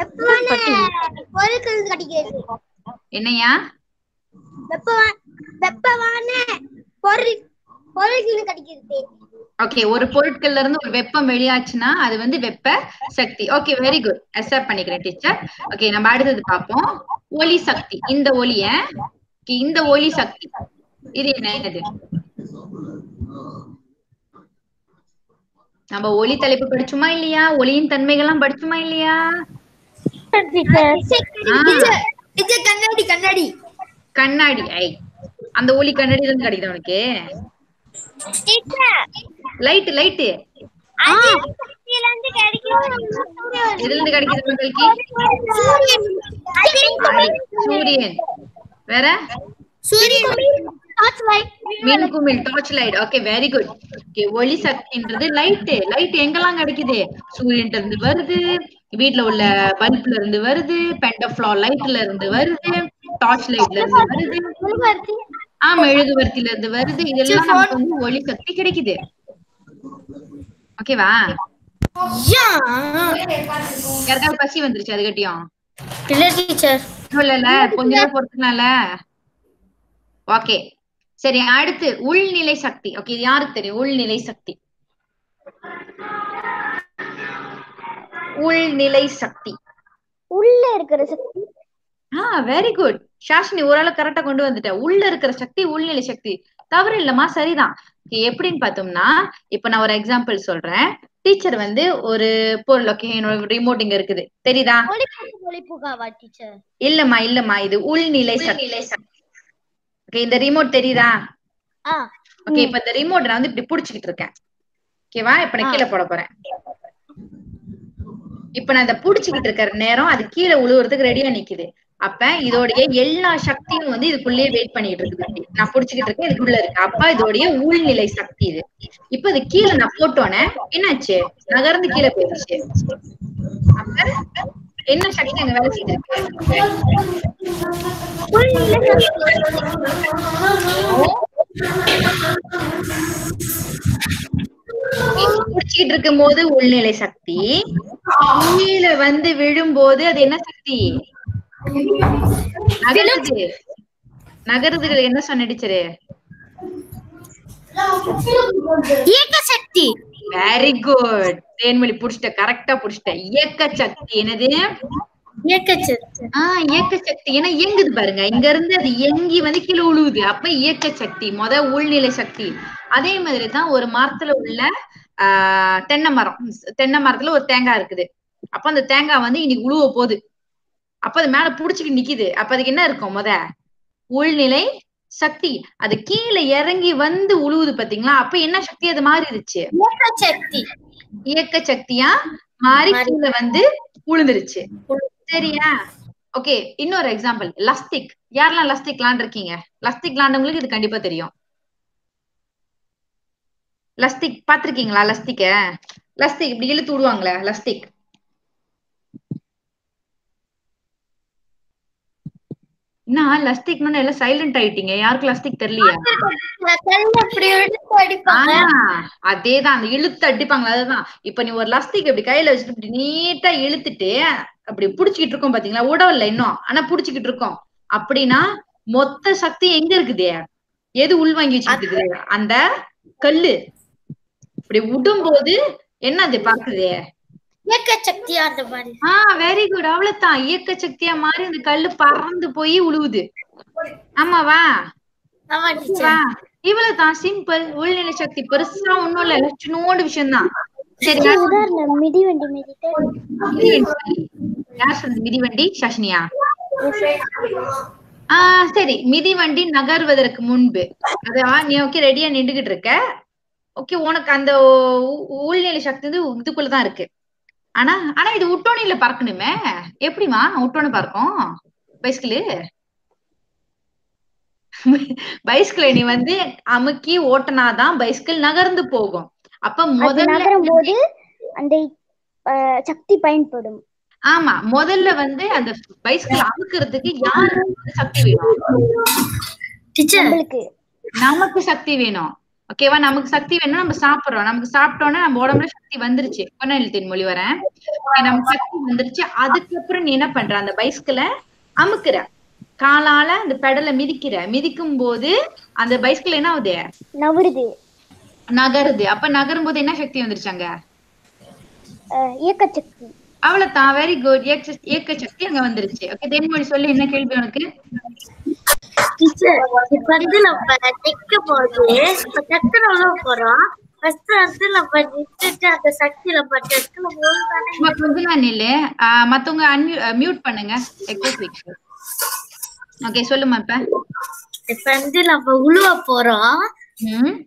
இருக்கா? என்னையா? ஓகே, ஒரு பொருட்கள்ல இருந்து ஒரு வெப்பம் வெளியாச்சுன்னா அது வந்து வெப்ப சக்தி. ஓகே, வெரி குட், அக்செப்ட் பண்ணிக்கிறேன் டீச்சர். ஓகே, நம்ம அடுத்தது பார்ப்போம். ஒளி சக்தி. இந்த ஒளிய, இந்த ஒளி சக்தி இது என்னது? நம்ம ஒளி தலைப்பு படிச்சுமா இல்லையா? ஒளியின் தன்மைகள்லாம் படிச்சுமா இல்லையா? கண்ணாடி கண்ணாடி கண்ணாடி. ஐ, அந்த ஒளி கண்ணாடில இருந்து கிடைக்குது உனக்கு? லைட் லைட் எதுல இருந்து கிடைக்குது மக்களுக்கு? சூரியன். வேற? மின்குமிழ், torch light. Okay, very good. Okay, ஒளி சக்தின்றது லைட். லைட் எங்கெல்லாம் கிடைக்குது? சூரியன்ல இருந்து வருது, வீட்ல உள்ள பல்ப்ல இருந்து வருது, பென்டஃப்ளோ லைட்ல இருந்து வருது, டார்ச் லைட்ல இருந்து வருது, மெழுகுவர்த்தில இருந்து வருது. இதெல்லாம் நமக்கு வந்து ஒளி சக்தி கிடைக்குது. ஓகேவா? யாருக்காவது பசி வந்துருச்சு அது கட்டியும்? இல்ல டீச்சர். இல்ல, கொஞ்ச நேரம் பொறுத்துக்கலாம்ல. ஓகே, சரி. அடுத்து உள்நிலை சக்தி. ஓகே, இது யாருக்கு தெரியும்? உள்நிலை சக்தி. உள்நிலை சக்தி உள்ள இருக்கிற சக்தி. வெரி குட் ஷாஷினி, ஓரளவு கரெக்டா கொண்டு வந்துட்ட. உள்ள இருக்கிற சக்தி உள்நிலை சக்தி. தவறு இல்லம்மா, சரிதான். எப்படின்னு பார்த்தோம்னா, இப்ப நான் ஒரு எக்ஸாம்பிள் சொல்றேன். டீச்சர் வந்து ஒரு பொருள், ஓகே, என்னோட ரிமோட் இங்க இருக்குது, தெரியுதா? இல்லம்மா, இது உள்நிலை சக்தி. ஓகே, இந்த ரிமோட் தெரியுதா? ஓகே, இப்ப இந்த ரிமோட் நான் வந்து இப்படி புடிச்சுக்கிட்டு இருக்கேன். ஓகேவா? இப்ப நான் கீழே போட போறேன். இப்ப நான் இதை புடிச்சுக்கிட்டு இருக்கிற நேரம் அது கீழே உழுவுறதுக்கு ரெடியா நிக்குது. அப்ப இதோடைய எல்லா சக்தியும் வந்து இதுக்குள்ளேயே வெயிட் பண்ணிட்டு இருக்குது. நான் புடிச்சுக்கிட்டு இருக்கேன், இதுக்குள்ள இருக்கு. அப்ப இதோடைய உள்நிலை சக்தி இது. இப்ப இது கீழே நான் போட்டோன்னே என்னாச்சு? நகர்ந்து கீழே போயிடுச்சு. அப்ப என்ன சக்தி அங்க வேலை செய்திருக்கு? புடிச்சுக்கிட்டு இருக்கும் போது உள்நிலை சக்தி, கீழே வந்து விழும்போது அது என்ன சக்தி? நகருது. என்ன சொன்ன டீச்சரு? இயக்க சக்தி. வெரி குட் தேன்மொழி, புடிச்சிட்ட, கரெக்டா புடிச்சிட்ட. இயக்க சக்தி. என்னது? இயக்க சக்தி. இயக்க சக்தி. ஏன்னா இயங்குது பாருங்க, இங்க இருந்து அது இயங்கி வந்து கீழே உழுவுது. அப்ப இயக்க சக்தி உள்நிலை சக்தி. அதே மாதிரிதான் ஒரு மரத்துல உள்ள தென்னை மரத்துல ஒரு தேங்காய் இருக்குது. அப்ப அந்த தேங்காய் வந்து இன்னைக்கு உழுவ போகுது. அப்ப அது மேல புடிச்சுட்டு நிக்குது. அப்ப அதுக்கு என்ன இருக்கும்? உள்நிலை சக்தி. அது கீழே இறங்கி வந்து உழுவுது பாத்தீங்களா? அப்ப என்ன சக்தி அது மாறிடுச்சு? இயக்க சக்தியா மாறி கீழே வந்து உழுந்துருச்சு. சரியா? ஓகே, இன்னொரு எக்ஸாம்பிள், லஸ்டிக். யாரெல்லாம் லஸ்டிக் விளாண்டுருக்கீங்க? லஸ்டிக் விளாண்டவங்களுக்கு இது கண்டிப்பா தெரியும். லஸ்டிக் பாத்திருக்கீங்களா? லஸ்டிக் இப்படி இழுத்து விடுவாங்களே, லஸ்டிக். என்ன லஸ்டிக்னு எல்லாம் சைலண்ட் ஆயிட்டீங்க? யாருக்கு லஸ்டிக் தெரியலையா? அதேதான், அந்த இழுத்து அடிப்பாங்களா, அதுதான். இப்ப நீ ஒரு லஸ்டிக் இப்படி கையில வச்சுட்டு இப்படி நீட்டா இழுத்துட்டு அப்படி புடிச்சுக்கிட்டு இருக்கோம் பாத்தீங்களா? உடவில்லை இன்னும், ஆனா புடிச்சுக்கிட்டு இருக்கோம். அப்படின்னா மொத்த சக்தி எங்க இருக்குது? எது உள்வாங்கி வச்சுக்கிட்டு இருக்குது? அந்த கல்லு. இப்படி விடும்போது என்னது பாக்குது? இயக்க சக்தியா அந்த மாதிரி. வெரி குட், அவ்வளவுதான். இயக்க சக்தியா மாறி அந்த கல்லு பறந்து போய் உழுவுது. ஆமாவா? இவ்வளவுதான், சிம்பிள். உள்நிலை சக்தி பெருசா ஒண்ணும் இல்ல, சின்னோண்டு விஷயம்தான். சரி, யார் சொன்னது மிதிவண்டி? சஷ்னியா? சரி, மிதிவண்டி நகர்வதற்கு முன்பு, அதான் நீ ஓகே ரெடியா நின்றுகிட்டு இருக்க. ஓகே, உனக்கு அந்த உள்நிலை சக்தி வந்து இதுக்குள்ளதான் இருக்கு. ஆனா இது உட்டோனில பறக்கணுமே. எப்படிமா உட்டோனி பறக்கும்? பைஸ்கிள் நீ வந்து அமுக்கி ஓட்டனாதான் பைஸ்கிள் நகர்ந்து போகும். அப்ப முதல்ல போது அந்த சக்தி பயன்படும். ஆமா, முதல்ல வந்து அந்த பைஸ்கிள் அமுக்கிறதுக்கு யாருக்கு சக்தி வேணும்? நமக்கு நமக்கு சக்தி வேணும். ஓகேவா? நமக்கு சக்தி வேணும்னா நம்ம சாப்பிடுறோம். நமக்கு சாப்பிட்டோம்னா நம்ம உடம்புல சக்தி வந்துருச்சு. பொன்ன எழுத்தின் மொழி வரேன். நமக்கு சக்தி வந்துருச்சு. அதுக்கப்புறம் நீ என்ன பண்ற? அந்த பைஸ்கிள அமுக்குற. காலால அந்த பெடலை மிதிக்கிற. மிதிக்கும் போது அந்த பைஸ்கிள் என்ன ஆகுது? நவருது. நகருது. அப்ப நகரும் போது என்ன சக்தி வந்துருச்சு அங்க? இயக்க சக்தி. அவ்வளவுதான். Very good. இயக்க சக்தி அங்க வந்துருச்சு. ஓகே, தேன்மொழி சொல்லு, என்ன கேள்வி உனக்கு? டீச்சர், இப்ப வந்து நம்ம நிக்கும் போது டக்குனு உள்ள போறோம். ஃபர்ஸ்ட் வந்து நம்ம நின்னுட்டு அந்த சக்தியில டக்குனு சும்மா கொஞ்ச நேரம் நில்லு. மத்தவங்க மியூட் பண்ணுங்க. ஓகே, சொல்லுமா இப்ப. இப்ப வந்து நம்ம உழுவ போறோம். ம்.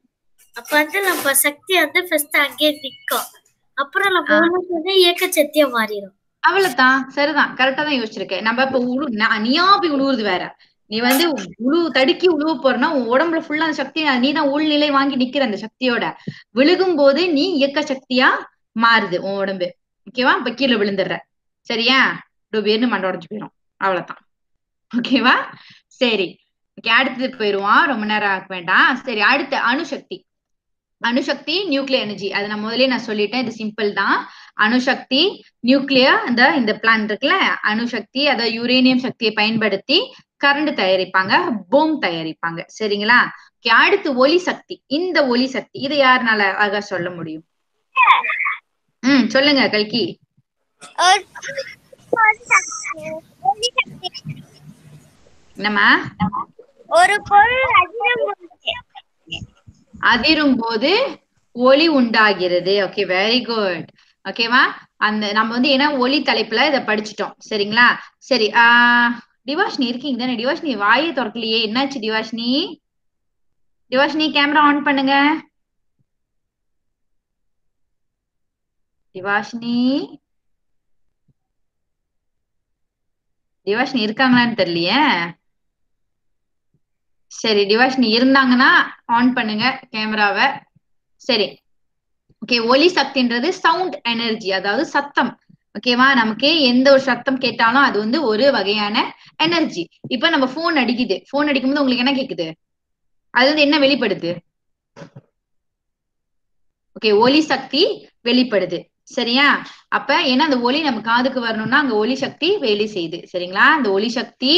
அப்ப வந்து நம்ம சக்தி வந்து ஃபர்ஸ்ட் அங்கே நிக்கும். அப்புறம் நம்ம உழுவுறது இயக்க சக்தியா மாறிடும். அவ்வளவுதான். சரிதான். கரெக்டா தான் யோசிச்சிருக்கேன். நம்ம இப்ப நீயா போய் உழுவுறது வேற. நீ வந்து தடுக்கி உழுவ போறனா உன் உடம்புல ஃபுல்லா அந்த சக்தி நீதான் உள்நிலை வாங்கி நிக்கிற அந்த சக்தியோட. விழுகும் போது நீ இயக்க சக்தியா மாறுது உன் உடம்பு. ஓகேவா? இப்ப கீழே விழுந்துடுற. சரியா? டூபியர்னு மண்டை உடைஞ்சு போயிடும். அவ்வளவுதான். ஓகேவா? சரி. ஓகே, அடுத்தது போயிருவோம். ரொம்ப நேரம் ஆக வேண்டாம். சரி, அடுத்த அணுசக்தி. அணுசக்தி நியூக்ளியர் எனர்ஜி. அது நான் முதலே சொல்லிட்டேன். இது சிம்பிள் தான். அணுசக்தி நியூக்ளியர் இந்த பிளான் இருக்குல்ல, அணுசக்தி அதாவது யுரேனியம் சக்தியை பயன்படுத்தி கரண்ட் தயாரிப்பாங்க, போம் தயாரிப்பாங்க. சரிங்களா? அடுத்து ஒளி சக்தி. இந்த ஒளி சக்தி இதை யாருனால அழகா சொல்ல முடியும்? சொல்லுங்க கல்கி. என்னம்மா? ஒரு பொருள் அதிரும் போது ஒளி உண்டாகிறது. Okay, very good. ஓகேவா? நம்ம வந்து ஏன்னா ஒளி தலைப்புல இதை படிச்சுட்டோம். சரிங்களா? சரி. டிவாஷினி இருக்கீங்க தானே? டிவாஷினி வாயை திறக்கலையே, என்னாச்சு டிவாஷினி? டிவாஷினி கேமரா ஆன் பண்ணுங்க. டிவாஷினி டிவாஷினி இருக்காங்களான்னு தெரியலையே. சரி, டிவாஷினி இருந்தாங்கன்னா ஆன் பண்ணுங்க கேமராவை. சரி. ஓகே, ஒலி சக்தின்றது சவுண்ட் எனர்ஜி, அதாவது சத்தம். ஓகேவா? நமக்கு எந்த ஒரு சத்தம் கேட்டாலும் அது வந்து ஒரு வகையான எனர்ஜி. இப்ப நம்ம போன் அடிக்குது. போன் அடிக்கும்போது உங்களுக்கு என்ன கேக்குது? அது வந்து என்ன வெளிப்படுது? ஓகே, ஒலி சக்தி வெளிப்படுது. சரியா? அப்ப ஏன்னா அந்த ஒலி நம்ம காதுக்கு வரணும்னா அங்க ஒலி சக்தி வேலை செய்யுது. சரிங்களா? அந்த ஒலி சக்தி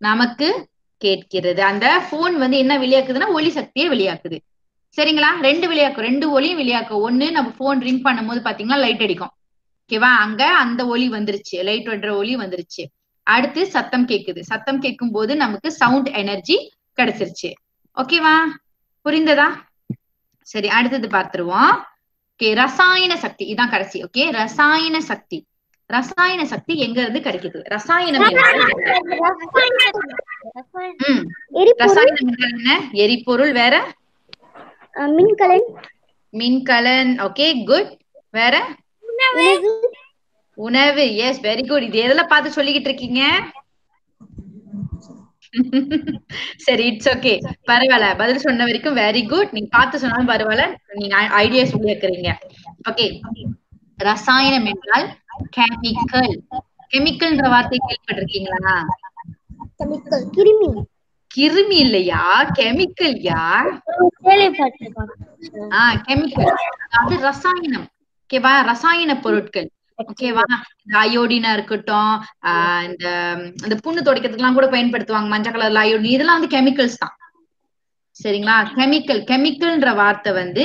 நமக்கு கேட்கிறது. அந்த போன் வந்து என்ன வெளியாக்குதுன்னா ஒலி சக்தியை வெளியாக்குது. சரிங்களா? ரெண்டு வெளியாக்கும், ரெண்டு ஒலியும் வெளியாக்கும். ஒண்ணு நம்ம போன் ரிங் பண்ணும் போது பாத்தீங்கன்னா லைட் அடிக்கும். ஓகேவா? அங்க அந்த ஒலி வந்துருச்சு, லைட் வர்ற ஒலி வந்துருச்சு. அடுத்து சத்தம் கேக்குது. சத்தம் கேட்கும் போது நமக்கு சவுண்ட் எனர்ஜி கிடைச்சிருச்சு. ஓகேவா? புரிந்ததா? சரி, அடுத்தது பார்த்துருவோம். ஓகே, ரசாயன சக்தி. இதான் கடைசி. ஓகே, ரசாயன சக்தி. ரசாயன சக்தி எங்க இருந்து கிடைக்குது? ரசாயனம் ரசாயனம் என்ன? எரிபொருள். வேற? மின்கலன். மின்கலன். Okay, good. வேற? உணவு. Yes, very good. இது எதெல்லாம் பார்த்து சொல்லிக்கிட்டு இருக்கீங்க? சரி, இட்ஸ் ஓகே, பரவாயில்ல. பதில் சொன்ன வரைக்கும் வெரி குட். நீங்க பார்த்து சொன்னாலும் பரவாயில்ல, நீங்க ஐடியா சொல்லி வைக்கிறீங்க. ஓகே, ரசாயனம் என்றால் கெமிக்கல். கெமிக்கல்ன்ற வார்த்தை கேள்விப்பட்டிருக்கீங்களா? கிருமி. கிருமி இல்லையா, கெமிக்கல்யா. கெமிக்கல் அது ரசாயனம். ஓகேவா? ரசாயன பொருட்கள். ஓகேவா? இந்த அயோடினா இருக்கட்டும், இந்த புண்ணு துடைக்கிறதுக்கெல்லாம் கூட பயன்படுத்துவாங்க, மஞ்சள் கலர்ல அயோடின், இதெல்லாம் வந்து கெமிக்கல்ஸ் தான். சரிங்களா? கெமிக்கல்ன்ற வார்த்தை வந்து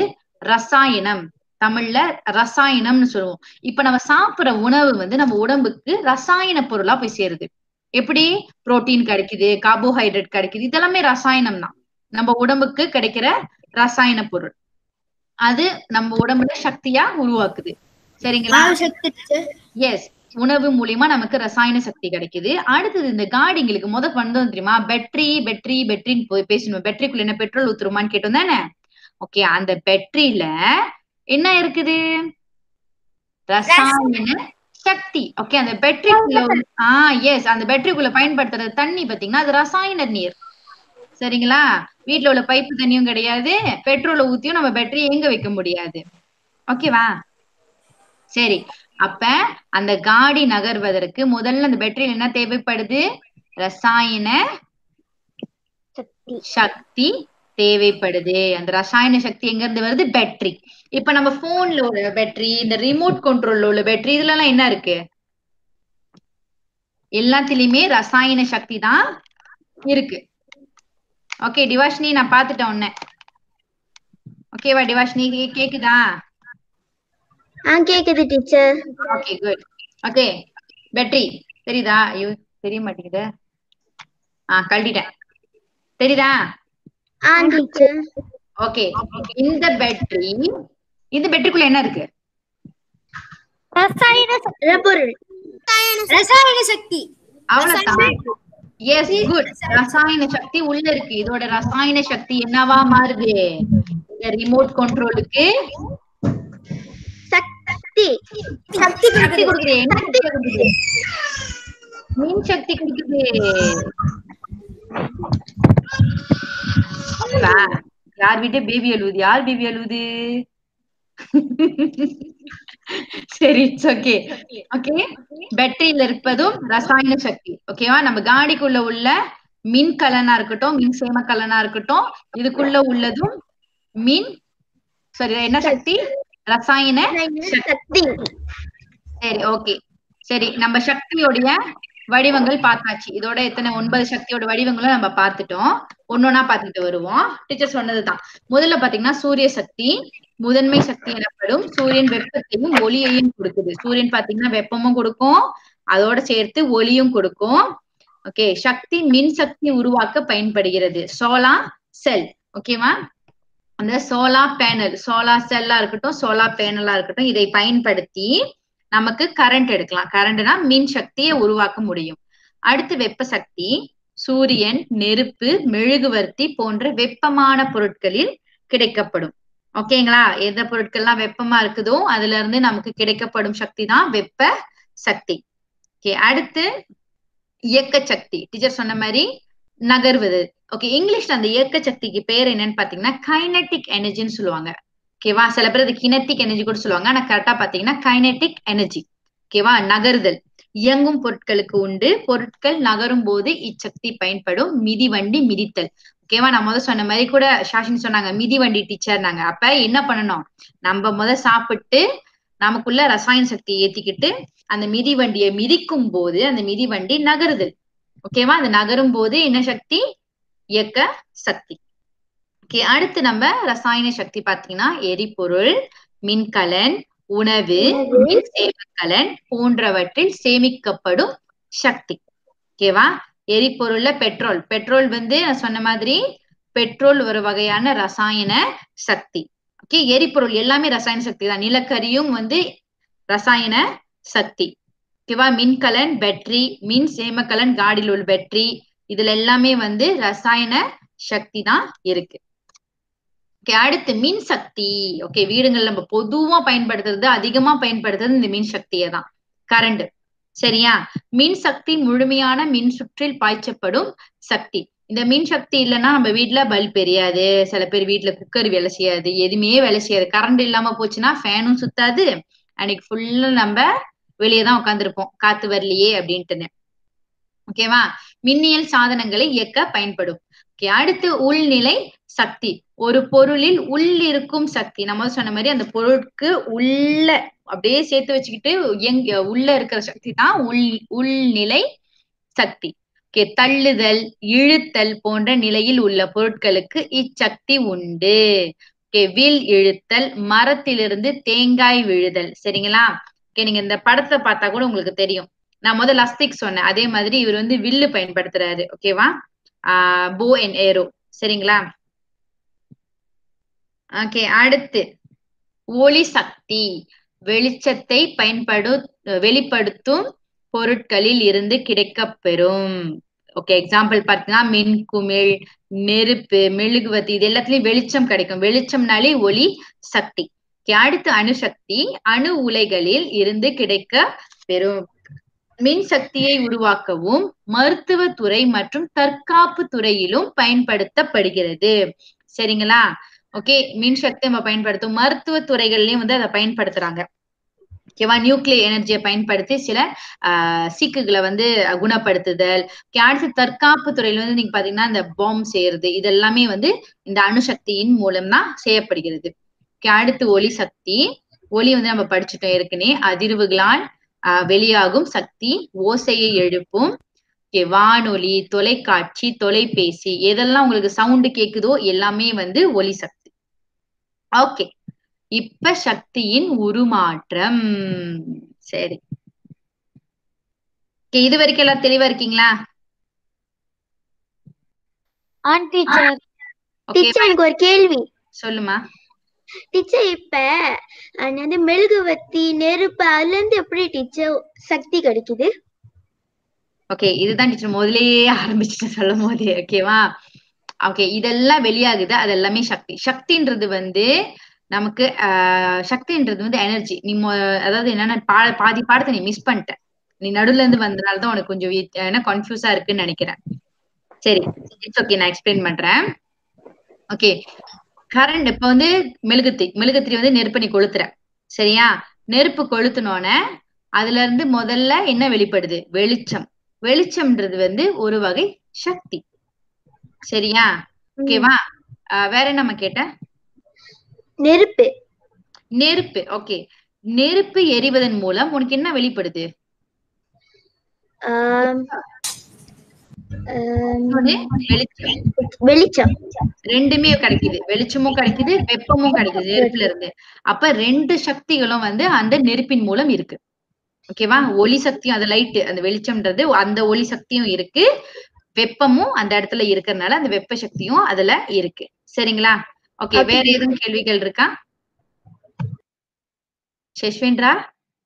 ரசாயனம். தமிழ்ல ரசாயனம்னு சொல்லுவோம். இப்ப நம்ம சாப்பிடுற உணவு வந்து நம்ம உடம்புக்கு ரசாயன பொருளா போய் சேருது. எப்படி? புரோட்டீன் கிடைக்குது, கார்போஹைட்ரேட் கிடைக்குது, இதெல்லாமே ரசாயனம் தான். நம்ம உடம்புக்கு கிடைக்கிற ரசாயன பொருள் அது நம்ம உடம்புல சக்தியா உருவாக்குது. சரிங்களா? எஸ், உணவு மூலியமா நமக்கு ரசாயன சக்தி கிடைக்குது. அடுத்தது இந்த காடிங்களுக்கு வந்தோம் தெரியுமா? பேட்டரின்னு போய் பேசணும். பேட்டரிக்குள்ள என்ன பெட்ரோல் ஊத்துருமான்னு கேட்டோம் தானே? ஓகே, அந்த பேட்டரியில என்ன இருக்குது? ரசாயன சக்தி. ஓகே, அந்த பேட்டரிக்குள்ள எஸ், அந்த பேட்டரிக்குள்ள பயன்படுத்துற தண்ணி பாத்தீங்கன்னா அது ரசாயன நீர். சரிங்களா? வீட்டுல உள்ள பைப்பு தண்ணியும் கிடையாது, பெட்ரோலை ஊத்தியும் நம்ம பேட்டரி எங்க வைக்க முடியாது. ஓகேவா? சரி, அப்ப அந்த காடி நகர்வதற்கு முதல்ல அந்த பேட்டரியில் என்ன தேவைப்படுது? ரசாயன சக்தி தேவைப்படுது. அந்த ரசாயன சக்தி எங்க இருந்து வருது? பேட்டரி. இப்ப நம்ம போன்ல உள்ள பேட்டரி, இந்த ரிமோட் கண்ட்ரோல்ல உள்ள பேட்டரி, இதுல எல்லாம் என்ன இருக்கு? எல்லாத்திலயுமே ரசாயன சக்தி தான் இருக்கு. ஓகே டிவாஷினி, நான் பாத்துட்டேன் உன்ன. ஓகேவா டிவாஷினி, கேக்குதா? கேக்குது teacher. Okay good. Okay battery தெரியுதா? ஐயோ தெரிய மாட்டேங்குது. கழட்டிட்டேன். தெரியுதா? டீச்சர். ஓகே, இந்த பேட்டரிக்குள்ள என்ன இருக்கு? ரசாயன சக்தி. அவ்வளவுதான். Yes good. ரசாயன சக்தி உள்ள இருக்கு. இதோட ரசாயன சக்தி என்னவா மாறுது? இந்த ரிமோட் கண்ட்ரோலுக்கு சக்தி கொடுக்குது. என்ன சக்தி கொடுக்குது? மின் சக்தி கொடுக்குது. யார் வீட்டு பேபி அழுவுது? யார் பேபி அழுவுது? சரி ஓகே. ஓகே, பேட்டரியில இருப்பதும் ரசாயன சக்தி. ஓகேவா? நம்ம காடிக்குள்ள உள்ள மின் கலனா இருக்கட்டும், மின் சேம கலனா இருக்கட்டும், இதுக்குள்ள உள்ளதும் என்ன சக்தி? ரசாயன சக்தி. சரி ஓகே. சரி, நம்ம சக்தியோடைய வடிவங்கள் பார்த்தாச்சு. இதோட எத்தனை 9 சக்தியோட வடிவங்களும் நம்ம பார்த்துட்டோம். ஒன்னொன்னா பார்த்துட்டு வருவோம். டீச்சர் சொன்னதுதான். முதல்ல பாத்தீங்கன்னா சூரிய சக்தி முதன்மை சக்தி எனப்படும். சூரியன் வெப்பத்தையும் ஒளியையும் கொடுக்குது. சூரியன் பாத்தீங்கன்னா வெப்பமும் கொடுக்கும், அதோட சேர்த்து ஒளியும் கொடுக்கும். ஓகே, சக்தி மின் சக்தி உருவாக்க பயன்படுகிறது. Solar cell. ஓகேவா? அந்த சோலார் பேனல், சோலார் செல்லா இருக்கட்டும், சோலார் பேனலா இருக்கட்டும், இதை பயன்படுத்தி நமக்கு கரண்ட் எடுக்கலாம். கரண்ட்னா மின் சக்தியை உருவாக்க முடியும். அடுத்து வெப்ப சக்தி. சூரியன், நெருப்பு, மெழுகுவர்த்தி போன்ற வெப்பமான பொருட்களில் கிடைக்கப்படும். ஓகேங்களா? எந்த பொருட்கள்லாம் வெப்பமா இருக்குதோ அதுல இருந்து நமக்கு கிடைக்கப்படும் சக்தி தான் வெப்ப சக்தி. ஓகே, அடுத்து இயக்க சக்தி. டீச்சர் சொன்ன மாதிரி நகர்வது. ஓகே, இங்கிலீஷ்ல அந்த இயக்க சக்திக்கு பேர் என்னன்னு பாத்தீங்கன்னா கைனெட்டிக் எனர்ஜின்னு சொல்லுவாங்க. ஓகேவா? சில பேர் அது கினெட்டிக் எனர்ஜி கூட சொல்லுவாங்க. ஆனா கரெக்டா பாத்தீங்கன்னா கைனெட்டிக் எனர்ஜி. ஓகேவா? நகர்தல். இயங்கும் பொருட்களுக்கு உண்டு. பொருட்கள் நகரும் போது இச்சக்தி பயன்படும். மிதிவண்டி, மிதித்தல். ஓகேவா? நான் முதல் சொன்ன மாதிரி கூட ஷாஷினி சொன்னாங்க மிதிவண்டி டீச்சர் நாங்க. அப்ப என்ன பண்ணணும்? நம்ம சாப்பிட்டு நமக்குள்ள ரசாயன சக்தியை ஏத்திக்கிட்டு அந்த மிதிவண்டியை மிதிக்கும் போது அந்த மிதிவண்டி நகருதல். ஓகேவா? அது நகரும் போது என்ன சக்தி? இயக்க சக்தி. ஓகே, அடுத்து நம்ம ரசாயன சக்தி பாத்தீங்கன்னா எரிபொருள், மின்கலன், உணவு, மின் சேமிக்கலன் போன்றவற்றில் சேமிக்கப்படும் சக்தி. ஓகேவா? எரிபொருள்ல பெட்ரோல். பெட்ரோல் நான் சொன்ன மாதிரி பெட்ரோல் ஒரு வகையான ரசாயன சக்தி. ஓகே, எரிபொருள் எல்லாமே ரசாயன சக்தி தான். நிலக்கரியும் ரசாயன சக்தி. ஓகேவா? மின்கலன் பேட்டரி, மின் சேமக்கலன் காடியில் உள்ள பேட்டரி, இதுல எல்லாமே ரசாயன சக்தி தான் இருக்கு. ஓகே, அடுத்து மின் சக்தி. ஓகே, வீடுகள்ல நம்ம பொதுவா பயன்படுத்துறது, அதிகமா பயன்படுத்துறது இந்த மின் சக்தியை தான். கரண்ட். சரியா? மின் சக்தி முழுமையான மின் சுற்றில் பாய்ச்சப்படும் சக்தி. இந்த மின் சக்தி இல்லைன்னா நம்ம வீட்டுல பல்ப் எரியாது, சில பேர் வீட்டுல குக்கர் வேலை செய்யாது, எதுவுமே வேலை செய்யாது. கரண்ட் இல்லாம போச்சுன்னா ஃபேனும் சுத்தாது, அன்னைக்கு ஃபுல்லா நம்ம வெளியேதான் உட்காந்துருப்போம், காத்து வரலையே அப்படின்ட்டுன்னு. ஓகேவா? மின்னியல் சாதனங்களை இயக்க பயன்படும். ஓகே, அடுத்து உள்நிலை சக்தி. ஒரு பொருளில் உள்ளிருக்கும் சக்தி. நம்ம சொன்ன மாதிரி அந்த பொருளுக்கு உள்ள அப்படியே சேர்த்து வச்சுக்கிட்டு உள்ள இருக்கிற சக்தி தான் உள்நிலை சக்தி. ஓகே, தள்ளுதல், இழுத்தல் போன்ற நிலையில் உள்ள பொருட்களுக்கு இச்சக்தி உண்டு. ஓகே, வில் இழுத்தல், மரத்திலிருந்து தேங்காய் விழுதல். சரிங்களா? ஓகே, நீங்க இந்த படத்தை பார்த்தா கூட உங்களுக்கு தெரியும். நான் முதல்ல அஸ்திக் சொன்னேன், அதே மாதிரி இவர் வில்லு பயன்படுத்துறாரு. ஓகேவா? போ அண்ட் ஏரோ. சரிங்களா? ஓகே, அடுத்து ஒளி சக்தி. வெளிச்சத்தை வெளிப்படுத்தும் பொருட்களில் இருந்து கிடைக்கப்பெறும். ஓகே, எக்ஸாம்பிள் பார்த்தீங்கன்னா மின் குமிழ், நெருப்பு, மெழுகுவத்தி, இது எல்லாத்துலயும் வெளிச்சம் கிடைக்கும். வெளிச்சம்னாலே ஒளி சக்தி. அடுத்து அணுசக்தி. அணு உலைகளில் இருந்து கிடைக்க பெறும். மின் சக்தியை உருவாக்கவும் மருத்துவத்துறை மற்றும் தற்காப்பு துறையிலும் பயன்படுத்தப்படுகிறது. சரிங்களா? ஓகே, மின் சக்தி நம்ம பயன்படுத்தும் மருத்துவ துறைகள்லயும் அதை பயன்படுத்துறாங்க. ஓகேவா? நியூக்ளியர் எனர்ஜியை பயன்படுத்தி சில சீக்குகளை வந்து குணப்படுத்துதல். அடுத்து தற்காப்பு துறையில வந்து நீங்க பாத்தீங்கன்னா இந்த பாம்பு செய்யறது இதெல்லாமே வந்து இந்த அணுசக்தியின் மூலம் தான் செய்யப்படுகிறது. அடுத்து ஒளி சக்தி. ஒளி வந்து நம்ம படிச்சுட்டோம் ஏற்கனவே. அதிர்வுகளால் வெளியாகும் சக்தி ஓசையை எழுப்பும். வானொலி, தொலைக்காட்சி, தொலைபேசி எதெல்லாம் உங்களுக்கு சவுண்டு கேக்குதோ எல்லாமே வந்து ஒலி சக்தி. ஓகே, இப்ப சக்தியின் உருமாற்றம். சரி, இது வரைக்கும் எல்லாம் தெளிவா இருக்கீங்களா? எனக்கு ஒரு கேள்வி. சொல்லுமா டீச்சர். இப்ப மெழுகுவர்த்தி, நெருப்பு, அதுல இருந்து எப்படி டீச்சர் சக்தி கிடைக்குது? ஓகே, இதுதான் டீச்சர் முதல்லயே ஆரம்பிச்சுட்டு சொல்லும் போது. ஓகேவா? ஓகே, இதெல்லாம் வெளியாகுது, அது எல்லாமே சக்தி. சக்தின்றது வந்து நமக்கு சக்தின்றது வந்து எனர்ஜி. நீ அதாவது என்னன்னா பாதி பாடத்தை நீ மிஸ் பண்ணிட்ட. நீ நடுவுல இருந்து வந்தனாலதான் உனக்கு கொஞ்சம் கன்ஃபியூஸா இருக்குன்னு நினைக்கிறேன். சரி, இட்ஸ் ஓகே, நான் எக்ஸ்பிளைன் பண்றேன். ஓகே, கரண்ட் இப்ப வந்து மெழுகுத்திரி வந்து நெருப்பு நீ கொளுத்துற. சரியா? நெருப்பு கொளுத்துனோன்னு அதுல இருந்து முதல்ல என்ன வெளிப்படுது? வெளிச்சம். வெளிச்சம்ன்றது வந்து ஒரு வகை சக்தி. சரியா? ஓகேவா? வேற என்ன கேட்ட? நெருப்பு. நெருப்பு. ஓகே, நெருப்பு எரிவதன் மூலம் உனக்கு என்ன வெளிப்படுது? வெளிச்சம். ரெண்டுமே கிடைக்குது. வெளிச்சமும் கிடைக்குது, வெப்பமும் கிடைக்குது நெருப்புல இருந்து. அப்ப ரெண்டு சக்திகளும் வந்து அந்த நெருப்பின் மூலம் இருக்கு. ஓகேவா? ஒளி சக்தியும், அந்த லைட், அந்த வெளிச்சம்ன்றது அந்த ஒளி சக்தியும் இருக்கு, வெப்பமும் அந்த இடத்துல இருக்கிறதுனால அந்த வெப்ப சக்தியும் அதுல இருக்கு. சரிங்களா? ஓகே, வேற எதுவும் கேள்விகள் இருக்கா? ஷஷ்வேந்திரா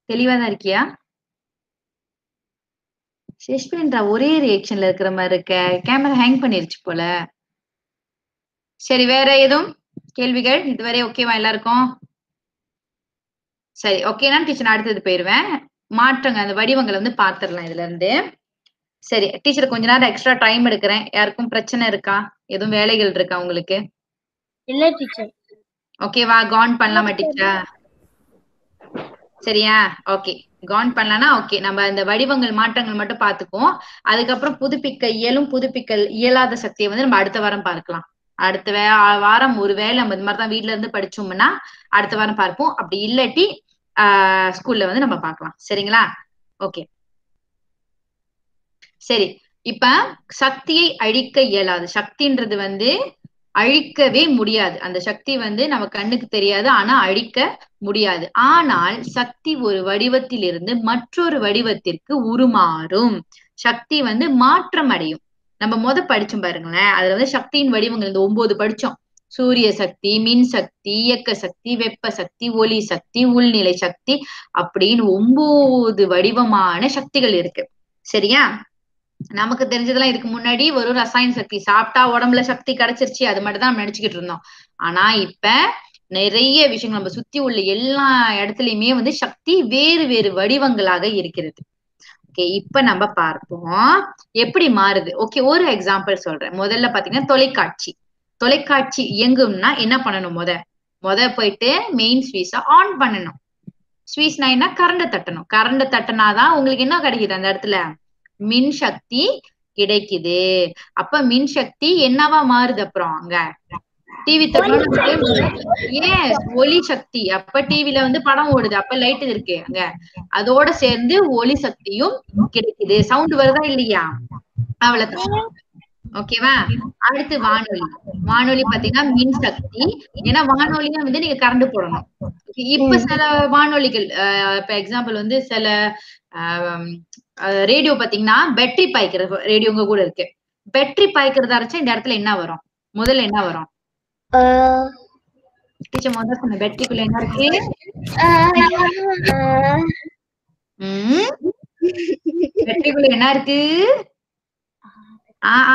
தெளிவாதான் இருக்கியா? ஷஷ்வேந்திரா ஒரே ரியாக்ஷன்ல இருக்கிற மாதிரி இருக்க. கேமரா ஹேங் பண்ணிருச்சு போல. சரி, வேற எதுவும் கேள்விகள் இதுவரை ஓகேவா எல்லாருக்கும்? சரி, ஓகேனா டீச்சர் நான் அடுத்தது போயிருவேன். மாற்றங்க அந்த வடிவங்களை வந்து பாத்துடலாம் இதுல இருந்து. சரி டீச்சர், கொஞ்ச நேரம் எக்ஸ்ட்ரா டைம் எடுக்கிறேன். யாருக்கும் பிரச்சனை இருக்கா? எதுவும் வேலைகள் இருக்கா உங்களுக்கு? இல்ல டீச்சர். ஓகேவா? கான் பண்ணலாமா டீச்சர்? சரியா? ஓகே, கான் பண்ணலாம்னா ஓகே. நம்ம இந்த வடிவங்கள் மாற்றங்கள் மட்டும் பாத்துக்குவோம். அதுக்கப்புறம் புதுப்பிக்க இயலும் புதுப்பிக்க இயலாத சக்தியை வந்து நம்ம அடுத்த வாரம் பார்க்கலாம். அடுத்த வாரம் ஒருவேளை நம்ம இந்த மாதிரிதான் வீட்ல இருந்து படிச்சோம்னா அடுத்த வாரம் பார்ப்போம். அப்படி இல்லாட்டி ஸ்கூல்ல வந்து நம்ம பார்க்கலாம். சரிங்களா? ஓகே, சரி. இப்ப சக்தியை அழிக்க இயலாது. சக்தின்றது வந்து அழிக்கவே முடியாது. அந்த சக்தி வந்து நம்ம கண்ணுக்கு தெரியாது, ஆனா அழிக்க முடியாது. ஆனால் சக்தி ஒரு வடிவத்தில் இருந்து மற்றொரு வடிவத்திற்கு உருமாறும். சக்தி வந்து மாற்றம் அடையும். நம்ம படிச்சோம் பாருங்களேன், அதுல வந்து சக்தியின் வடிவங்கள் இந்த 9 படிச்சோம். சூரிய சக்தி, மின் சக்தி, இயக்க சக்தி, வெப்ப சக்தி, ஒளி சக்தி, உள்நிலை சக்தி அப்படின்னு 9 வடிவமான சக்திகள் இருக்கு. சரியா? நமக்கு தெரிஞ்சதெல்லாம் இதுக்கு முன்னாடி ஒரு ரசாயன சக்தி, சாப்பிட்டா உடம்புல சக்தி கிடைச்சிருச்சு, அது மட்டும் தான் நம்ம நினைச்சுக்கிட்டு இருந்தோம். ஆனா இப்ப நிறைய விஷயங்கள் நம்ம சுத்தி உள்ள எல்லா இடத்துலயுமே வந்து சக்தி வேறு வேறு வடிவங்களாக இருக்கிறது. ஓகே, இப்ப நம்ம பார்ப்போம் எப்படி மாறுது. ஓகே, ஒரு எக்ஸாம்பிள் சொல்றேன். முதல்ல பாத்தீங்கன்னா தொலைக்காட்சி இயங்கும்னா என்ன பண்ணணும்? முத போயிட்டு மெயின் ஸ்விட்ச ஆன் பண்ணணும். ஸ்விட்ச்னா என்ன? கரண்ட தட்டணும். கரண்ட தட்டினாதான் உங்களுக்கு என்ன கிடைக்குது? அந்த இடத்துல மின் சக்தி கிடைக்குது. அப்ப மின் சக்தி என்னவா மாறுது? அப்புறம் அங்க டிவி ஒளி சக்தி. அப்ப டிவில வந்து படம் ஓடுது, அப்ப லைட் இருக்கு அங்க, அதோட சேர்ந்து ஒளி சக்தியும் கிடைக்குது. சவுண்ட் வருதா இல்லையா? அவ்வளவுதான். ஓகேவா? அடுத்து வானொலி பாத்தீங்கன்னா மின் சக்தி. ஏன்னா வானொலியா வந்து நீங்க கரண்ட் போடணும். இப்ப சில வானொலிகள் இப்ப எக்ஸாம்பிள் வந்து சில ரேடியோ பாத்தீங்கன்னா பேட்டரி பாய்க்கிற ரேடியோங்க கூட இருக்கு. பேட்டரி பாய்க்கிறதா இருந்துச்சு இந்த இடத்துல என்ன வரும்? முதல்ல என்ன வரும்? டீச்சர் முதல்ல சொன்ன பேட்டரிக்குள்ள என்ன இருக்கு? பேட்டரிக்குள்ள என்ன இருக்கு?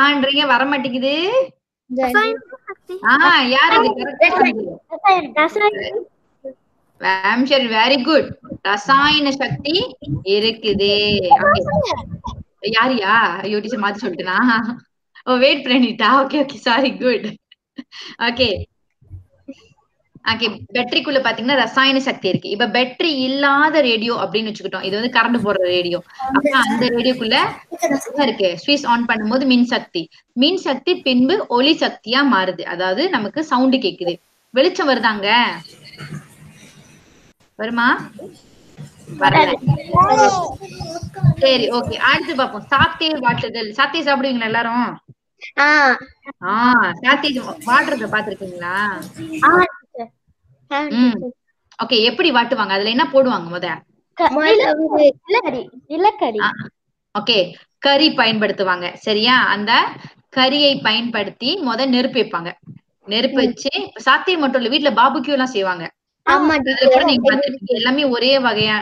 ஆன்றீங்க, வர மாட்டேங்குது. யாரு? Very good. ரசாயன சக்தி இருக்குது. யாரியா? ஐயோ டீச்சர் மாத்தி சொல்லிட்டேனா? ஓ, வெயிட் பண்ணிட்டா. Okay okay, sorry, good. Okay, பேட்டரிக்குள்ள பாத்தீங்கன்னா ரசாயன சக்தி இருக்கு. இப்ப பேட்டரி இல்லாத ரேடியோ அப்படின்னு வச்சுக்கிட்டோம். இது வந்து கரண்ட் போடுற ரேடியோ. அப்ப அந்த ரேடியோக்குள்ள என்ன இருக்கு? ஸ்விட்ச் ஆன் பண்ணும்போது மின்சக்தி. மின்சக்தி பின்பு ஒளி சக்தியா மாறுது. அதாவது நமக்கு சவுண்ட் கேக்குது. வெளிச்சம் வருதாங்க? வருமா? வரல. சரி, ஓகே. அடுத்து பாப்போம். சாத்தை வாட்டுதல். சாத்தை சாப்பிடுவீங்களா எல்லாரும்? சாத்தை வாட்டுறத பாத்திருக்கீங்களா? ஓகே, எப்படி வாட்டுவாங்க? அதுல என்ன போடுவாங்க முத? ஓகே, கறி பயன்படுத்துவாங்க. சரியா? அந்த கறியை பயன்படுத்தி முத நெருப்பு வைப்பாங்க. நெருப்பு வச்சு சாத்தியை மட்டும் இல்ல, வீட்டுல பாபுக்யூ எல்லாம் செய்வாங்க. எல்லாமே ஒரே வகையா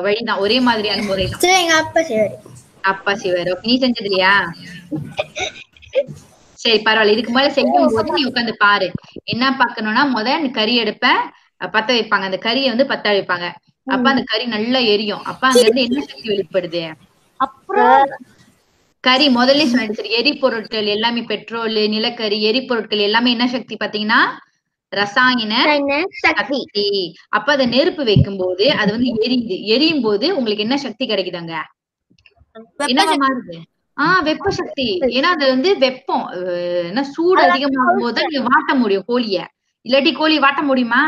வழிதான், ஒரே மாதிரியான முறைதான். எங்க அப்பா செய்வாரு. நீ செஞ்சது இல்லையா? சரி, பரவாயில்ல. இதுக்கு மேல செய்யும் போது நீ உட்காந்து பாரு. என்ன பாக்கணும்னா, முத கறி எடுப்ப பத்த வைப்பாங்க. அந்த கறியை வந்து பத்த வைப்பாங்க. அப்ப அந்த கறி நல்லா எரியும். அப்ப அங்க இருந்து என்ன சக்தி வெளிப்படுது? அப்புறம் கறி முதல்ல சொல்லிட்டு சரி, எரிபொருட்கள் எல்லாமே பெட்ரோல், நிலக்கரி, எரிபொருட்கள் எல்லாமே என்ன சக்தி பாத்தீங்கன்னா ரசாயன சக்தி. அப்ப அத நெருப்பு வைக்கும் போது அது வந்து எரியுது. எரியும் போது உங்களுக்கு என்ன சக்தி கிடைக்குதாங்க? என்னவா மாறுது? வெப்ப சக்தி. ஏன்னா அது வந்து வெப்பம், என்ன சூடு அதிகமாகும் போது நீங்க வாட்ட முடியும் கோழிய. இல்லாட்டி கோழி வாட்ட முடியுமா?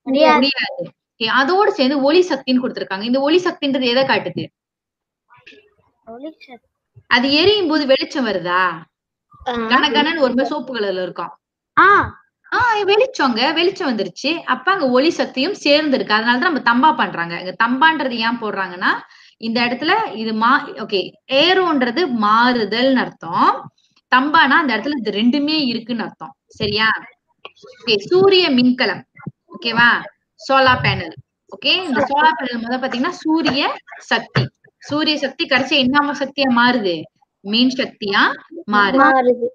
முடியாது. அதோடு சேர்ந்து ஒளி சக்தின்னு கொடுத்திருக்காங்க. இந்த ஒளி சக்தின்றது எதை காட்டுது? அது எரியும் போது வெளிச்சம் வருதா? கனகனன்னு ஒரு மாதிரி சோப்பு கலர்ல இருக்கும். வெளிச்சங்க, வெளிச்சம் வந்துருச்சு. அப்ப அங்க ஒளி சக்தியும் சேர்ந்து இருக்கு. அதனாலதான் நம்ம தம்பா பண்றாங்க. இங்க தம்பான்றது ஏன் போடுறாங்கன்னா, இந்த இடத்துல இது ஓகே, ஏரோன்றது மாறுதல்னு அர்த்தம். தம்பானா அந்த இடத்துல இது ரெண்டுமே இருக்குன்னு அர்த்தம். சரியா? சூரிய மின்கலம். ஓகேவா? Solar panel. ஓகே, இந்த சோலார் பேனல் முதல்ல பாத்தீங்கன்னா சூரிய சக்தி. சூரிய சக்தி கடைசி என்ன சக்தியா மாறுது? மின் சக்தியா மாறுது.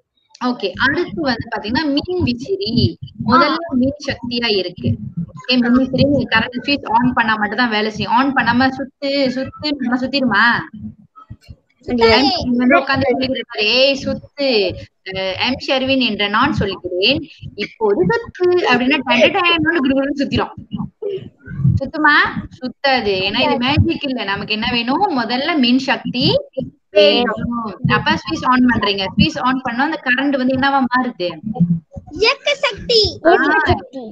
ஓகே, அடுத்து வந்து பாத்தீங்கன்னா மின் விசிறி. முதல்ல மின் சக்தியா இருக்கு. மின் விசிறி கரண்ட் ஸ்விட்ச் ஆன் பண்ணா மட்டும் தான் வேலை செய்யும். ஆன் பண்ணாம சுத்திடுமா? சுத்து எம் ஷர்வின் என்ற நான் சொல்லுகிறேன், இப்போது சுத்து அப்படின்னா சுத்திரும். சுத்துமா? சுத்தாது. ஏன்னா இது மேஜிக் இல்ல. நமக்கு என்ன வேணும்? முதல்ல மின் சக்தி வேணும். அப்ப ஸ்விட்ச் ஆன் பண்றீங்க. ஸ்விட்ச் ஆன் பண்ணா அந்த கரண்ட் வந்து என்னவா மாறுது? இயக்க சக்தி.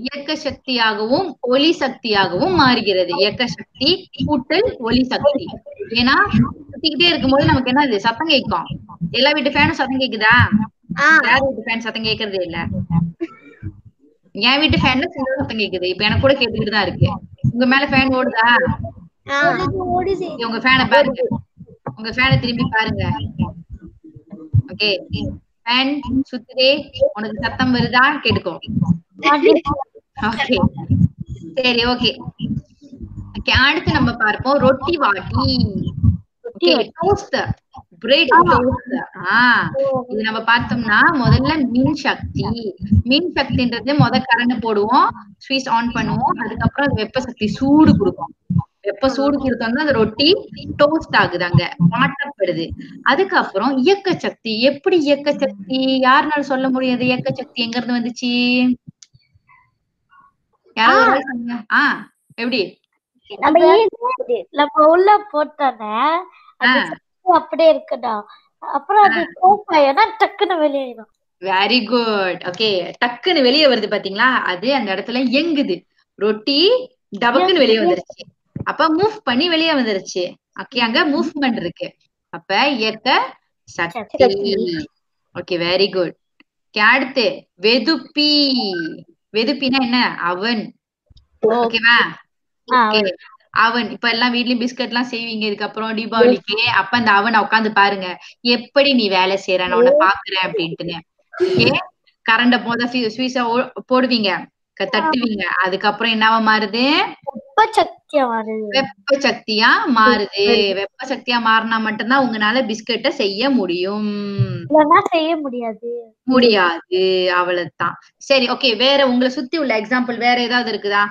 இயக்க சக்தியாகவும் ஒளி சக்தியாகவும் மாறுகிறது. இயக்க சக்தி கூட்டல் ஒளி சக்தி. ஏன்னா சுத்திக்கிட்டே இருக்கும்போது நமக்கு என்ன சத்தம் கேட்கும். எல்லா வீட்டு ஃபேனும் சத்தம் கேக்குதா? யார் வீட்டு ஃபேன் சத்தம் கேட்கறதே இல்ல. என் வீட்டு ஃபேன்ல சத்தம் கேக்குது. இப்ப எனக்கு கூட கேட்டுக்கிட்டு தான் இருக்கு. உங்க மேல ஃபேன் ஓடுதா? உங்க ஃபேனை பாருங்க. உங்க ஃபேனை திரும்பி பாருங்க. ஓகே, ஃபேன் சுத்துதே, உனக்கு சத்தம் வருதா? கேட்டுக்கோ. ஓகே, சரி, ஓகே. அடுத்து நம்ம பார்ப்போம் ரொட்டி வாட்டி. Okay, toaster, bread toaster. இது நம்ம பார்த்தோம்னா முதல்ல மின் சக்தி. மின் சக்தின்றது கரண்ட் போடுவோம், ஸ்விட்ச் ஆன் பண்ணுவோம். அதுக்கப்புறம் வெப்ப சக்தி சூடு கொடுக்கும். வெப்ப சூடு கொடுத்தோம்னா அந்த ரொட்டி டோஸ்ட் ஆகுது, அங்க மாற்றப்படுது. அதுக்கப்புறம் இயக்க சக்தி. எப்படி இயக்க சக்தி? யாருனால சொல்ல முடியாது? இயக்க சக்தி எங்க இருந்து வந்துச்சு? யாராவது சொல்லுங்க. எப்படி? நம்ம உள்ள போட்டோன்னே அப்படியே இருக்குடா. அப்புறம் அது டக்குன்னு வெளியிடும். Very good. ஓகே, டக்குன்னு வெளியே வருது பாத்தீங்களா? அது அந்த இடத்துல எங்குது. ரொட்டி டபக்குன்னு வெளியே வந்துருச்சு. அப்ப மூவ் பண்ணி வெளியே வந்துருச்சு. ஓகே, அங்க மூவ்மெண்ட் இருக்கு. அப்ப இயக்க சக்தி. Okay, very good. அடுத்து வெதுப்பி. வெதுப்பினா என்ன? அவன். ஓகேவா? ஓகே, அவன். இப்ப எல்லாம் வீட்லயும் பிஸ்கட் எல்லாம் செய்வீங்க இதுக்கப்புறம் தீபாவளிக்கு. அப்ப அந்த அவனை உட்காந்து பாருங்க, எப்படி நீ வேலை செய்யற, நான் உன்னை பாக்குறேன் அப்படின்ட்டுன்னு. ஓகே, கரண்ட ஸ்வீஸ போடுவீங்க, தட்டுவீங்க. அதுக்கப்புறம் என்னவா மாறுது? வெப்ப சக்தியா மாறுது. வெப்ப சக்தியா மாறினா மட்டும்தான் உங்களால பிஸ்கட்டை செய்ய முடியும். செய்ய முடியாது. அவ்வளவுதான். சரி, ஓகே. வேற உங்களை சுத்தி உள்ள எக்ஸாம்பிள் வேற ஏதாவது இருக்குதா?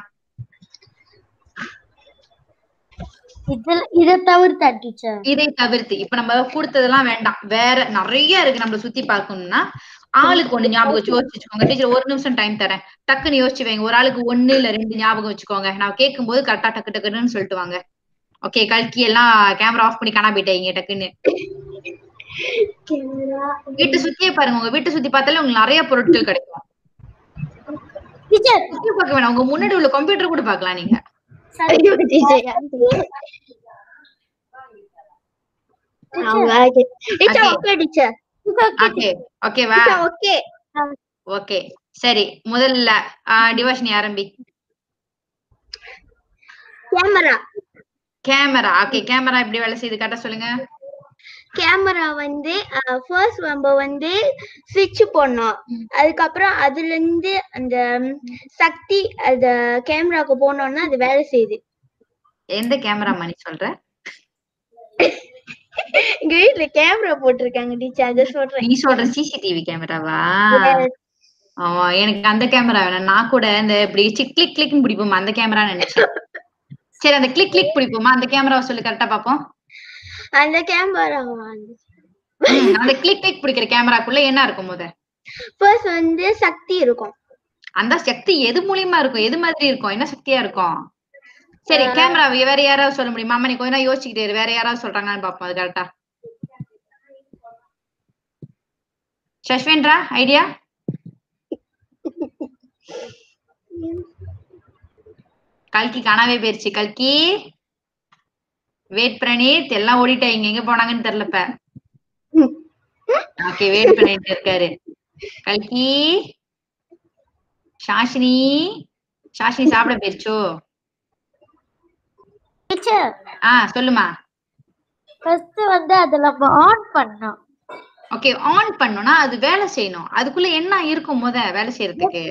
இதை தவிர்த்து டீச்சர், இதை தவிர்த்து இப்ப நம்ம கொடுத்ததெல்லாம் வேண்டாம். வேற நிறைய இருக்கு நம்மள சுத்தி பார்க்கணும்னா. ஆளுக்கு ஒண்ணு ஞாபகம் யோசிச்சுக்கோங்க. டீச்சர் 1 நிமிஷம் டைம் தரேன். டக்குன்னு யோசிச்சு வைங்க. ஒரு ஆளுக்கு 1 இல்ல 2 ஞாபகம் வச்சுக்கோங்க. நான் கேட்கும் போது கரெக்டா டக்கு டக்குன்னு சொல்லிட்டு வாங்க. ஓகே, கல்கி எல்லாம் கேமரா ஆஃப் பண்ணி காணா போயிட்டீங்க டக்குன்னு. வீட்டை சுத்தியே பாருங்க. உங்க வீட்டை சுத்தி பார்த்தாலே உங்களுக்கு நிறைய பொருட்கள் கிடைக்கும். சுத்தி பார்க்க வேணாம், உங்க முன்னாடி உள்ள கம்ப்யூட்டர் கூட பார்க்கலாம் நீங்க. ஓகேவா? ஓகே சரி, முதல்ல டிவோஷினி ஆரம்பி. கேமரா. ஓகே, கேமரா எப்படி வேலை செய்யுது கரெக்டா சொல்லுங்க. கேமரா ஃபர்ஸ்ட் நம்ம ஸ்விட்ச் போடணும். அதுக்கப்புறம் அதுல இருந்து அந்த சக்தி அந்த கேமராக்கு போனோம்னா அது வேலை செய்யுது. எந்த கேமரா மணி சொல்ற? எங்க வீட்ல கேமரா போட்டிருக்காங்க டீச்சர், அத சொல்றேன். நீ சொல்ற சிசிடிவி கேமராவா? எனக்கு அந்த கேமரா வேணாம். நான் கூட இந்த இப்படி கிளிக் கிளிக்னு பிடிப்போமா அந்த கேமரா நினைச்சேன். சரி, அந்த கிளிக் கிளிக் பிடிப்போமா அந்த கேமராவை சொல்லு கரெக்டா பாப்போம். அந்த கேமரா அந்த கிளிக் கிளிக் பிடிக்கிற கேமராக்குள்ள என்ன இருக்கும்? ஃபர்ஸ்ட் சக்தி இருக்கும். அந்த சக்தி எது மூலியமா இருக்கும்? எது மாதிரி இருக்கும்? என்ன சக்தியா இருக்கும்? சரி, கேமரா வேற யாராவது சொல்ல முடியுமா? அம்மா நீ கொஞ்ச நேரம் யோசிச்சுக்கிட்டே இரு. வேற யாராவது சொல்றாங்கன்னு பாப்போம். அது கரெக்டா? சஷ்வேந்திரா ஐடியா? கல்கி காணாவே போயிருச்சு. கல்கி, வெயிட் பிரணீத் எல்லாம் ஓடிட்டாங்க. எங்க போனாங்கன்னு தெரியலப்ப. ஓகே, வெயிட் பண்ணிட்டு இருக்காரு. கல்கி, சாஷினி சாப்பிட போயிருச்சோ? சொல்லுமா. ஃபர்ஸ்ட் அத நம்ம ஆன் பண்ணோம். ஓகே, ஆன் பண்ணோம்னா அது வேலை செய்யணும். அதுக்குள்ள என்ன இருக்கும் வேலை செய்யறதுக்கு?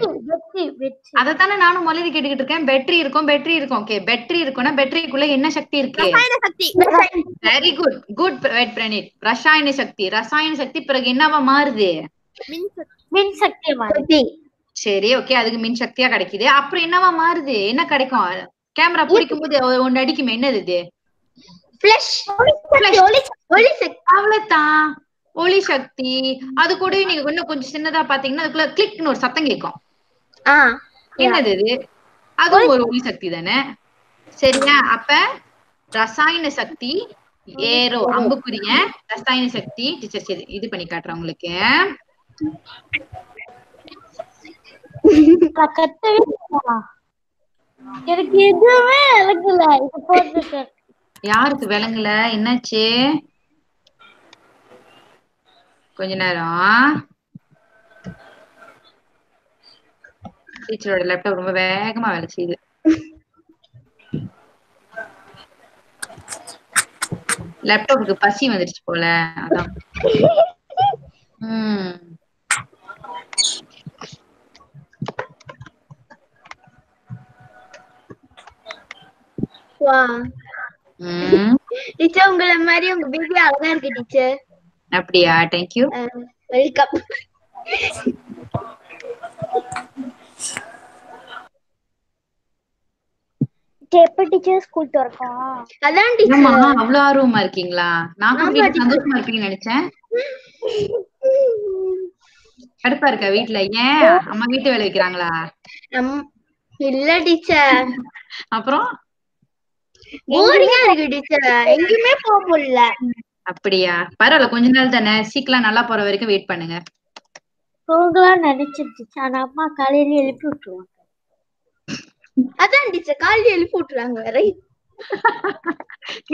அதத்தானே நானும் முதல்ல கேட்டுக்கிட்டு இருக்கேன். பேட்டரி இருக்கும். ஓகே, பேட்டரி இருக்கும்னா பேட்டரிக்குள்ள என்ன சக்தி இருக்கு? Very good wait Praneeth. ரசாயன சக்தி பிறகு என்னவா மாறுது? மின் சக்தியா மாறுது. சரி, ஓகே, அதுக்கு மின் சக்தியா கிடைக்குது. அப்புறம் என்னவா மாறுது? என்ன கிடைக்கும்? கேமரா பிடிக்கும் போது ஒண்ணு அடிக்குமே, என்னது இது? அவ்வளவுதான், ஒளி சக்தி. அது கூட நீங்க இன்னும் கொஞ்சம் சின்னதா பாத்தீங்கன்னா அதுக்குள்ள கிளிக்னு ஒரு சத்தம் கேட்கும். என்னது இது? அதுவும் ஒரு ஒளி சக்தி தானே. சரியா? அப்ப ரசாயன சக்தி ஏரோ அம்புக்குரிய ரசாயன சக்தி. டீச்சர் சரி இது பண்ணி காட்டுறேன் உங்களுக்கு. எனக்கு எதுவுமே விளங்கல. இது போட்டுட்டேன். யாருக்கு விளங்கல? என்னாச்சு? கொஞ்ச நேரம். டீச்சரோட லேப்டாப் ரொம்ப வேகமா வேலை செய்யுது. லேப்டாப்புக்கு பசி வந்துருச்சு போல, அதான். டீச்சர் உங்கள மாதிரி உங்க பேபி அழகா இருக்கு டீச்சர். அப்படியா? Thank you. வெல்கம். எப்ப டீச்சர் ஸ்கூல் திறக்கும்? அதான் டீச்சர். அவ்வளவு ஆர்வமா இருக்கீங்களா? நான் கூட வீட்டுல சந்தோஷமா இருப்பீங்கன்னு நினைச்சேன். கடுப்பா இருக்கா வீட்டுல? ஏன் அம்மா வீட்டு வேலை வைக்கிறாங்களா? இல்ல டீச்சர். அப்புறம் போரிங்கா இருக்கு டீச்சர், எங்கேயுமே போக முடியல. அப்படியா? பரவாயில்ல, கொஞ்ச நாள் தானே, சீக்கிரம் நல்லா போற வரைக்கும் வெயிட் பண்ணுங்க. தூங்கலாம் நினைச்சிருச்சு, ஆனா அம்மா காலையில எழுப்பி விட்டுருவாங்க. அதான் டீச்சர் காலையில எழுப்பி விட்டுருவாங்க வேற.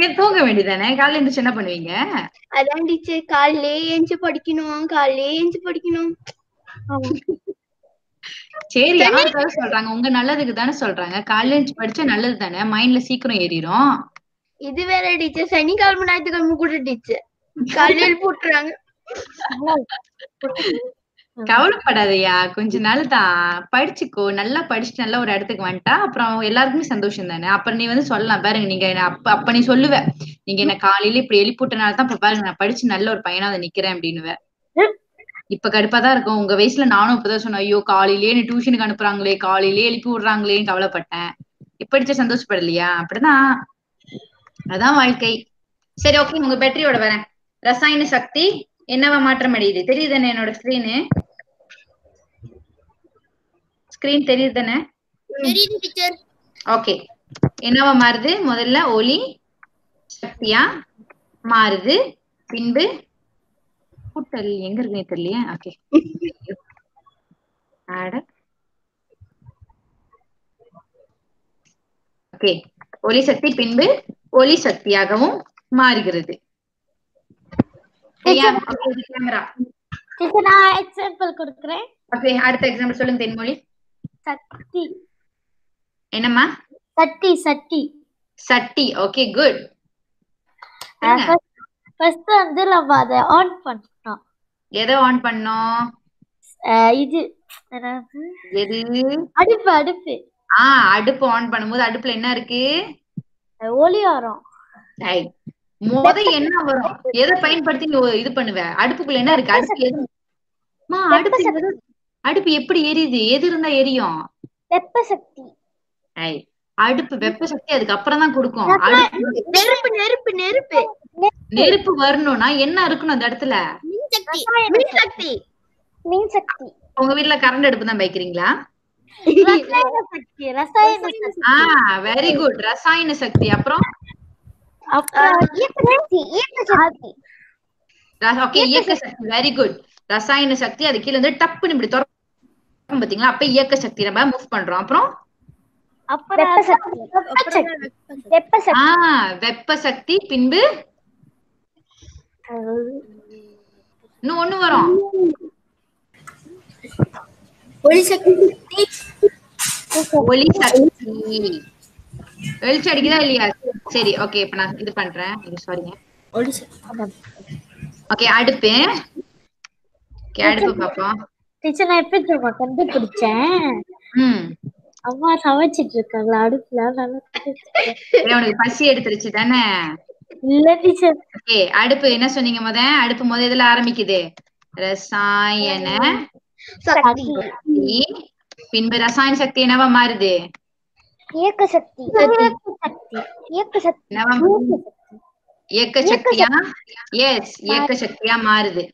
ஏன் தூங்க வேண்டியதானே? காலையில எழுந்துச்சு என்ன பண்ணுவீங்க? அதான் டீச்சர் காலையில எழுந்து படிக்கணும். சரி, யாருக்காக சொல்றாங்க? உங்க நல்லதுக்கு தானே சொல்றாங்க. காலையில எழுந்து படிச்சா நல்லது தானே, மைண்ட்ல சீக்கிரம் ஏறிடும். இது வேற டீச்சர், சனிக்கிழமை ஞாயிற்றுக்கிழமை கூட டீச்சர் காலையில எழுப்பி விட்டுறாங்க. கவலைப்படாதயா, கொஞ்ச நாள் தான் படிச்சுக்கோ. நல்லா படிச்சுட்டு நல்லா ஒரு இடத்துக்கு வந்துட்டா அப்புறம் எல்லாருக்குமே சந்தோஷம் தானே. அப்புறம் நீ சொல்லலாம் பாருங்க, நீங்க அப்ப நீ சொல்லுவ, நீங்க என்ன காலையில இப்படி எழுப்பிவிட்டனாலதான் இப்ப பாருங்க நான் படிச்சு நல்ல ஒரு பையனா அதை நிக்கிறேன் அப்படின்னுவ. இப்ப கடுப்பாதான் இருக்கும். உங்க வயசுல நானும் இப்பதான் சொன்னேன், ஐயோ காலையிலேயே நீ டியூஷனுக்கு அனுப்புறாங்களே, காலையிலேயே எழுப்பி விடுறாங்களேன்னு கவலைப்பட்டேன். இப்படிச்ச சந்தோஷப்படலையா? அப்படிதான், அதான் வாழ்க்கை. சரி, ஓகே, உங்க பேட்டரியோட வரேன். ரசாயன சக்தி என்னவா மாற்றம் அடையுது? தெரியுதுன்னு என்னோட ஸ்கிரீனு. ஸ்கிரீன் தெரியுது தானே? தெரியுது டீச்சர். ஓகே, என்னவா மாறுது? முதல்ல ஒளி சக்தியா மாறுது, பின்பு கூட்டல் எங்க இருக்குன்னு தெரியலையே. ஓகே, ஓகே, ஒளி சக்தி பின்பு ஒளி சக்தியாகவும் மாறுகிறது. கேமரா. டீச்சர் நான் எக்ஸாம்பிள் கொடுக்கிறேன். ஓகே, அடுத்த எக்ஸாம்பிள் சொல்லுங்க தென்மொழி. சக்தி. என்னம்மா? சட்டி சட்டி சட்டி. Okay, good. ஃபர்ஸ்ட் வந்து நம்ம அதை ஆன் பண்ணோம். எதை ஆன் பண்ணோம்? இது எது? அடுப்பு அடுப்பு. அடுப்பு ஆன் பண்ணும்போது அடுப்புல என்ன இருக்கு? ஒளி வரும். முத என்ன வரும்? எதை பயன்படுத்தி நீ இது பண்ணுவ? அடுப்புக்குள்ள என்ன இருக்கு? அடுப்பு எப்படி எரியுது? எது இருந்தா எரியும்? வெப்ப சக்தி. அடுப்பு வெப்ப சக்தி அதுக்கு அப்புறம் தான் கொடுக்கும். நெருப்பு நெருப்பு நெருப்பு நெருப்பு வரணும்னா என்ன இருக்கணும் அந்த இடத்துல? மின்சக்தி. மின்சக்தி. உங்க வீட்டுல கரண்ட் அடுப்பு தான் வைக்கிறீங்களா? Very good. ரசாயன சக்தி. அப்புறம் இயக்க சக்தி. Very good. ரசாயன சக்தி. அது கீழே வந்து டப்புன்னு இப்படி திறக்கும் பாத்தீங்களா? அப்ப இயக்க சக்தி நம்ம மூவ் பண்றோம். அப்புறம் வெப்ப சக்தி பின்பு இன்னும் ஒண்ணு வரும். ஒளி சக்தி. வெளிச்சம் அடிக்குதா இல்லையா? சரி, ஓகே, இப்ப நான் இது பண்றேன். சாரிங்க. ஓகே, அடுப்பு. அடுப்பு பாப்போம். டீச்சர் நான் எப்படி கண்டுபிடிச்சேன்? அம்மா சமைச்சிட்டு இருக்காங்களா அடுப்புல? உனக்கு பசி எடுத்துருச்சு தானே? இல்ல டீச்சர். ஓகே, அடுப்பு என்ன சொன்னீங்க? அடுப்பு எதுல ஆரம்பிக்குது? ரசாயன சக்தி. பின்பு ரசாயன சக்தி என்னவா மாறுது? இயக்க சக்தி. இயக்க சக்தி. இயக்க சக்தியா? எஸ், இயக்க சக்தியா மாறுது.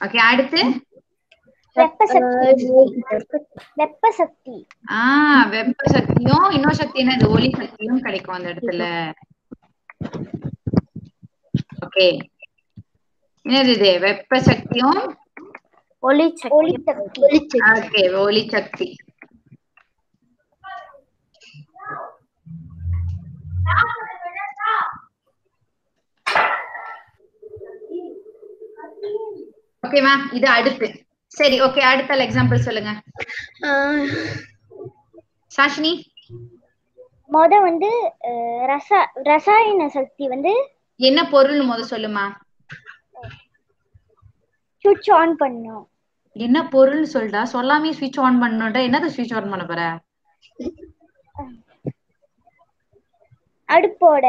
ஓகே, அடுத்து வெப்ப சக்தி. வெப்ப சக்தி. வெப்ப சக்தியும் இன்னொரு சக்தி என்னது? ஒளி சக்தியும் கிடைக்கும் அந்த இடத்துல. ஓகே, என்னது இது? வெப்ப சக்தியும் ஒளி சக்தி. ஓகே, ஒளி சக்தி. ஓகேவா? இது அடுத்து. சரி, ஓகே, அடுத்த எக்ஸாம்பிள் சொல்லுங்க. சாஷினி. வந்து ரசாயன சக்தி வந்து என்ன பொருள் சொல்லுமா? சுவிட்ச் ஆன் பண்ணனும். என்ன பொருள் சொல்டா? சொல்லாமே சுவிட்ச் ஆன் பண்ணனும்டா. என்னது சுவிட்ச் ஆன் பண்ண போற? அடுப்போட.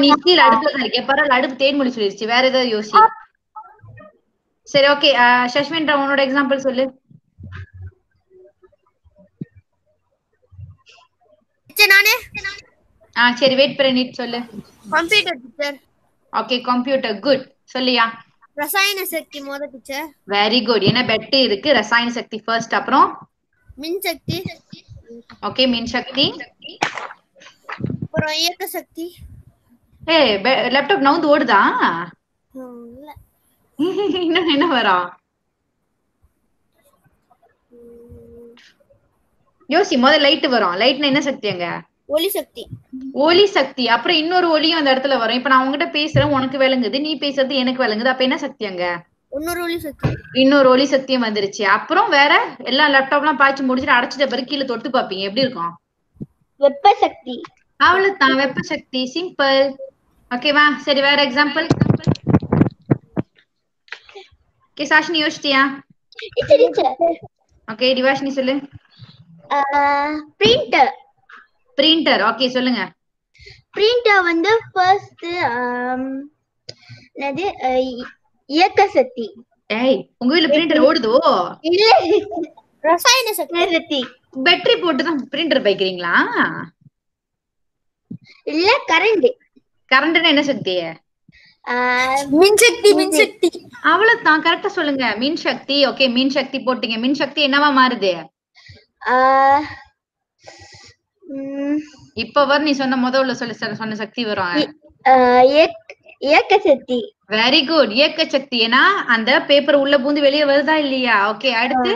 நீ கீழ அடுப்புல தான் இருக்க. பரவாயில்ல, அடுப்பு தேன்மொழி சொல்லிருச்சு. வேற ஏதாவது யோசி. சரி, ஓகே, சஷ்மின் உன்னோட எக்ஸாம்பிள் சொல்லு. நானே. சரி, வெயிட் பண்ணி சொல்லு. Computer teacher. Okay, computer. Good. சொல்லியா? ரசாயன சக்தி மொத டீச்சர். Very good. என்ன பெட் இருக்கு? ரசாயன சக்தி ஃபர்ஸ்ட், அப்புறம் மின் சக்தி. ஓகே, மின் சக்தி. அப்புறம் இயக்க சக்தி. லேப்டாப் நவுந்து ஓடுதா? இன்னும் என்ன வரும்? யோசி. முதல்ல லைட் வரும். லைட்னா என்ன சக்தி? அங்க ஒளி சக்தி. ஒளி சக்தி. அப்புறம் இன்னொரு ஒளியும் அந்த இடத்துல வரும். இப்ப நான் உங்ககிட்ட பேசுறேன், உனக்கு விளங்குது. நீ பேசுறது எனக்கு விளங்குது. அப்ப என்ன சக்தி? அங்க இன்னொரு ஒளி சக்தி. இன்னொரு ஒளி சக்தியும் வந்துருச்சு. அப்புறம் வேற எல்லாம் லேப்டாப்லாம் பாய்ச்சி முடிச்சுட்டு அடைச்சிட்ட பிறகு கீழே தொட்டு பாப்பீங்க. எப்படி இருக்கும்? வெப்ப சக்தி. அவ்வளவுதான், வெப்ப சக்தி. சிம்பிள். ஓகேவா? சரி, வேற எக்ஸாம்பிள். ஓகே, சாஷினி யோசிச்சியா? ஓகே, டிவாஷினி சொல்லு. பிரிண்டர். பிரிண்டர். ஓகே, சொல்லுங்க. பிரிண்டர் வந்து ஃபர்ஸ்ட் இயக்க சக்தி. உங்க வீட்ல பிரிண்டர் ஓடுதோ? இல்ல, ரசாயன சக்தி. பேட்டரி போட்டு தான் பிரிண்டர் வைக்கிறீங்களா? இல்ல, கரண்ட். கரண்ட்னா என்ன சக்தி? மின்சக்தி மின்சக்தி. அவ்வளவுதான், கரெக்டா சொல்லுங்க. மின் சக்தி. ஓகே, மின் சக்தி போட்டீங்க. மின் சக்தி என்னவா மாறுது? இப்ப வரும் நீ சொன்ன முதல்ல சொன்ன சக்தி வரும். இயக்க சக்தி. வெரி குட், இயக்க சக்தி. ஏன்னா அந்த பேப்பர் உள்ள பூந்து வெளியே வருதா இல்லையா? ஓகே, அடுத்து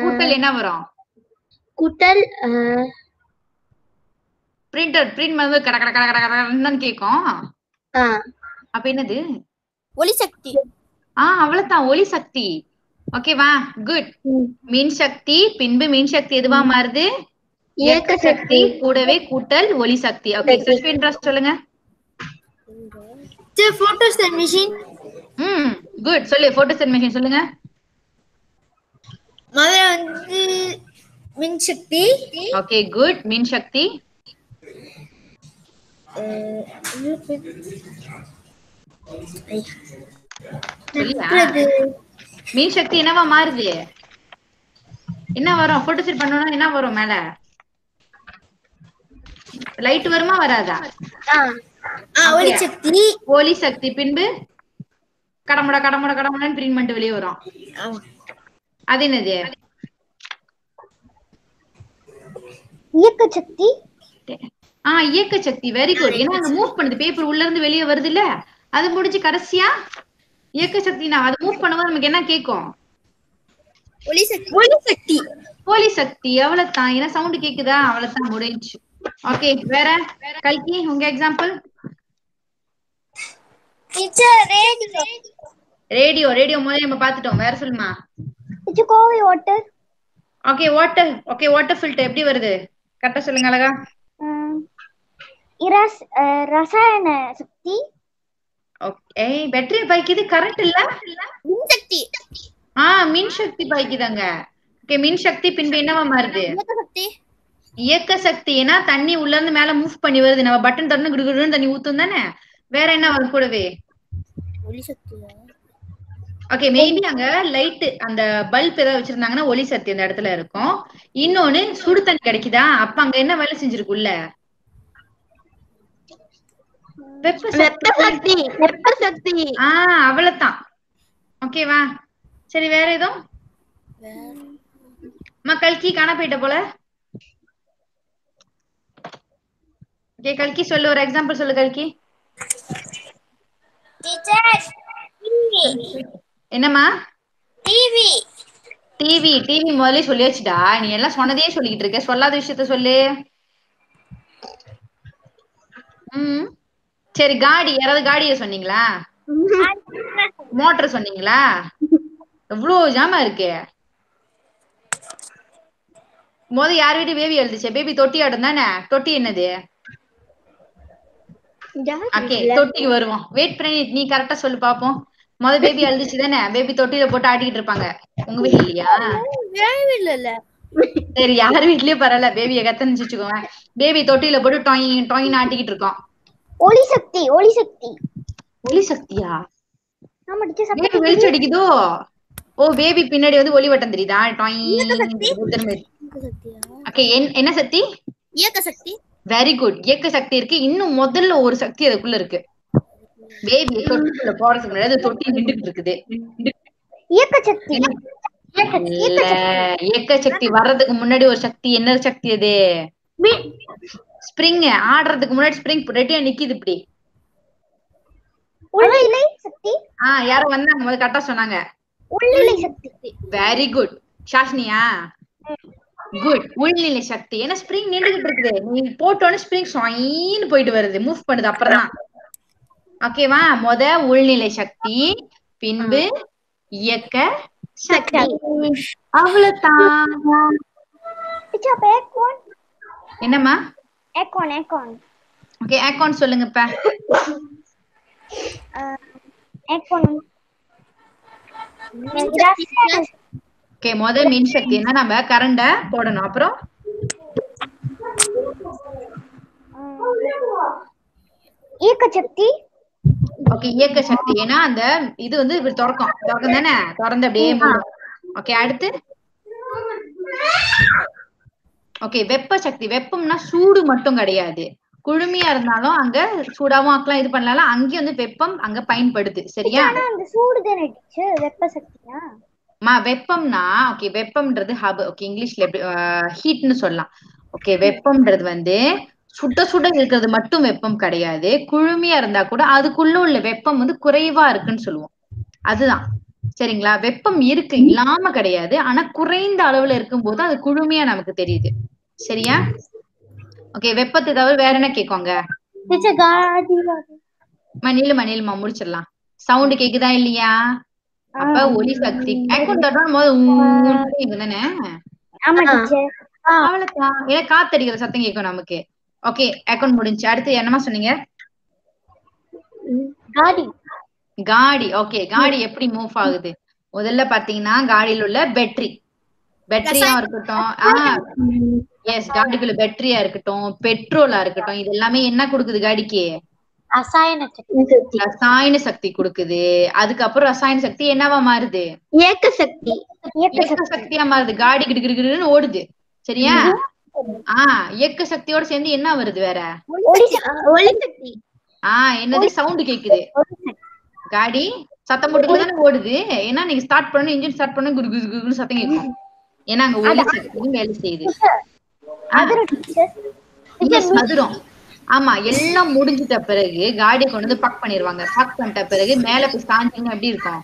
கூட்டல் என்ன வரும்? கூட்டல் பிரிண்டர் பிரிண்ட் வந்து கட கட கட கட கடன்னு கேக்கும். அப்ப என்னது? ஒளி சக்தி. அவ்வளவுதான், ஒளி சக்தி. ஓகேவா, குட். மின் சக்தி பின்பு மின் சக்தி எதுவா மாறுது? இயக்க சக்தி கூடவே கூட்டல் ஒளி சக்தி. ஓகே, சஸ்பெண்டரா சொல்லுங்க. போட்டோஸ்டேட் மெஷின். குட், சொல்லு. போட்டோஸ்டேட் மெஷின் சொல்லுங்க. முதல்ல வந்து மின் சக்தி. Okay, good. மின் சக்தி. மின் சக்தி என்னவா மாறுது? என்ன வரும்? போட்டோஸ்டேட் பண்ணனும்னா என்ன வரும்? மேல லைட் வருமா வராதா? ஒளி சக்தி. ஒளி சக்தி பின்பு கடமுட கடமுட கடமுடன்னு பிரிண்ட் பண்ணிட்டு வெளியே வரும். அது என்னது? இயக்க சக்தி. இயக்க சக்தி. Very good. ஏன்னா அங்க மூவ் பண்ணுது, பேப்பர் உள்ள இருந்து வெளியே வருது இல்ல, அது முடிஞ்சு கடைசியா இயக்க சக்தினா அது மூவ் பண்ணும்போது நமக்கு என்ன கேக்கும்? ஒளி சக்தி. ஒளி சக்தி. ஒளி சக்தி. அவ்வளவுதான். ஏன்னா சவுண்ட் கேக்குதா? அவ்வளவுதான், முடிஞ்சு. ஓகே, வேற கல்கி உங்க எக்ஸாம்பிள். ரேடியோ. ரேடியோ முதல்ல நம்ம பாத்துட்டோம். வேற சொல்லுமா? கோவை water. Okay, water. Okay, water filter எப்படி வருது? கரெக்டா சொல்லுங்க அழகா. ரசாயன சக்தி. ஓகே, பேட்டரி பாய்க்குது. கரண்ட் இல்ல, மின் சக்தி. மின் சக்தி பாய்க்குதாங்க. ஓகே, மின் சக்தி பின்பு என்னவா மாறுது? இயக்க சக்தி. ஏன்னா தண்ணி உள்ள இருந்து மேல மூவ் பண்ணி வருது. நம்ம பட்டன் தரணும் குடுகுடுன்னு தண்ணி ஊத்தும் தானே. வேற என்ன வரும் கூடவே? ஒளி சக்தி. ஓகே, மேபி அங்க லைட் அந்த பல்ப் ஏதாவது வச்சிருந்தாங்கன்னா ஒளி சக்தி அந்த இடத்துல இருக்கும். இன்னொன்னு சுடு தண்ணி கிடைக்குதா? அப்ப அங்க என்ன வேலை செஞ்சிருக்குல்ல? வெப்ப சக்தி. வெப்ப சக்தி. அவ்வளவுதான். ஓகேவா? சரி, வேற ஏதோ கல்கி காண போயிட்ட போல. ஓகே, கல்கி சொல்லு, ஒரு எக்ஸாம்பிள் சொல்லு கல்கி. என்னம்மா? டிவி. டிவி. டிவி முதல்ல சொல்லியாச்சுடா. நீ எல்லாம் சொன்னதே சொல்லிட்டு இருக்க, சொல்லாத விஷயத்த சொல்லு. சரி, காடி. யாராவது காடிய சொன்னீங்களா? மோட்டர் சொன்னீங்களா? எவ்வளவு ஜாமா இருக்கு. யார் வீட்டு பேபி எழுதுச்சு? பேபி தொட்டி ஆடும் தானே. தொட்டி என்னது? ஓகே, தொட்டிக்கு வருவோம். வெயிட் பண்ணி நீ கரெக்டா சொல்லு பாப்போம். பேபி அழுதுச்சு தானே. பேபி தொட்டில போட்டு ஆட்டிக்கிட்டு இருப்பாங்க. உங்க வீட்ல இல்லையா? இல்ல. சரி, யார் வீட்லயும் பரவாயில்ல, பேபியை கத்தன்னு வச்சுக்கோங்க. பேபி தொட்டில போட்டு டொயின் டொயின் ஆட்டிக்கிட்டு இருக்கோம். ஒளி சக்தி. ஒளி சக்தி. ஒளி சக்தியா? பேபி வெளிச்சம் அடிக்குதோ? பேபி பின்னாடி வந்து ஒளி வட்டம் தெரியுதா? ஓகே, என்ன சக்தி? இயக்க சக்தி. Very good. இயக்க சக்தி இருக்கு. இன்னும் முதல்ல ஒரு சக்தி அதுக்குள்ள இருக்கு. பேபி தொட்டிக்குள்ள போறதுக்கு முன்னாடி அது தொட்டி நின்றுட்டு இருக்குது. இயக்க சக்தி. இயக்க சக்தி வர்றதுக்கு முன்னாடி ஒரு சக்தி. என்ன சக்தி அது? ஸ்ப்ரிங். ஆடுறதுக்கு முன்னாடி ஸ்ப்ரிங் ரெடியா நிக்குது இப்படி. உள்நிலை சக்தி. யாரோ வந்தாங்க முதல்ல கரெக்டா சொன்னாங்க. உள்நிலை சக்தி. Very good. ஷாஷினியா? குட். உள்நிலை சக்தி. ஏன்னா ஸ்ப்ரிங் நின்றுகிட்டு இருக்குது, நீ போட்டோன்னு ஸ்ப்ரிங் சொயின்னு போயிட்டு வருது, மூவ் பண்ணுது. அப்புறம் ஓகேவா? உள்நிலை சக்தி பின்பு இயக்க சக்தி. அவ்வளவுதான். என்னம்மா? ஓகே, ஏகான் சொல்லுங்க இப்ப. ஓகே, மின் சக்தி. என்ன, நம்ம கரண்ட போடணும். அப்புறம் இயக்க சக்தி. ஓகே, இயக்க சக்தி. ஏன்னா அந்த இது வந்து இப்படி திறக்கும் தானே, திறந்து அப்படியே மூடும். ஓகே, அடுத்து ஓகே, வெப்ப சக்தி. வெப்பம்னா சூடு மட்டும் கிடையாது. குளுமையா இருந்தாலும் அங்க சூடாவும் ஆக்கலாம், இது பண்ணலாம். அங்கேயும் வந்து வெப்பம் அங்க பயன்படுது. சரியா? அந்த சூடு தானே டீச்சர் வெப்ப சக்தியா? வெப்பம்னா ஓகே, வெப்பம்ன்றது ஹப். ஓகே, இங்கிலீஷ்ல எப்படி ஹீட்னு சொல்லலாம். ஓகே, வெப்பம்ன்றது வந்து சுட சுட இருக்கிறது மட்டும் வெப்பம் கிடையாது. குளுமையா இருந்தா கூட அதுக்குள்ள உள்ள வெப்பம் வந்து குறைவா இருக்குன்னு சொல்லுவோம். அதுதான். சரிங்களா? வெப்பம் இருக்கு, இல்லாம கிடையாது. ஆனா குறைந்த அளவுல இருக்கும்போது அது குளுமையா நமக்கு தெரியுது. சரியா? ஓகே, வெப்பத்தை தவிர வேற என்ன கேட்கோங்க? டீச்சர் காடி நீளுமா முடிச்சிடலாம். சவுண்ட் கேக்குதா இல்லையா? அப்ப ஒலி சக்தி ஏக்கோன் தட்டணும் போது தானே. ஆமா டீச்சர். அவ்வளவுதான். ஏன்னா காத்தடிக்கிற சத்தம் கேட்கும் நமக்கு. ஓகே, அக்கௌண்ட் முடிஞ்சு. அடுத்து என்னமா சொன்னீங்க? காடி. காடி. ஓகே, காடி எப்படி மூவ் ஆகுது? முதல்ல பாத்தீங்கன்னா காடியில உள்ள பேட்டரி, பேட்டரியா இருக்கட்டும், எஸ், காடிக்குள்ள பேட்டரியா இருக்கட்டும், பெட்ரோலா இருக்கட்டும், இது எல்லாமே என்ன கொடுக்குது காடிக்கு? ரசாயன சக்தி கொடுக்குது. அதுக்கப்புறம் ரசாயன சக்தி என்னவா மாறுது? இயக்க சக்தி. இயக்க சக்தியா மாறுது. காடி கிடுகிடுன்னு ஓடுது. சரியா? இயக்க சக்தியோட சேர்ந்து என்ன வருது வேற? ஒளி சக்தி. என்னது? சவுண்ட் கேக்குது. காடி சத்தம் போட்டுக்குள்ள தானே ஓடுது. ஏன்னா நீங்க ஸ்டார்ட் பண்ணணும், இன்ஜின் ஸ்டார்ட் பண்ணணும், குடு குடு குடுன்னு சத்தம் கேட்கும். ஏன்னா அங்க ஒலி சக்தி வேலை செய்யுது. மதுரம். ஆமா, எல்லாம் முடிஞ்சிட்ட பிறகு காடியை கொண்டு வந்து பக் பண்ணிருவாங்க. பக் பண்ணிட்ட பிறகு மேல போய் சாஞ்சிங்க எப்படி இருக்கும்?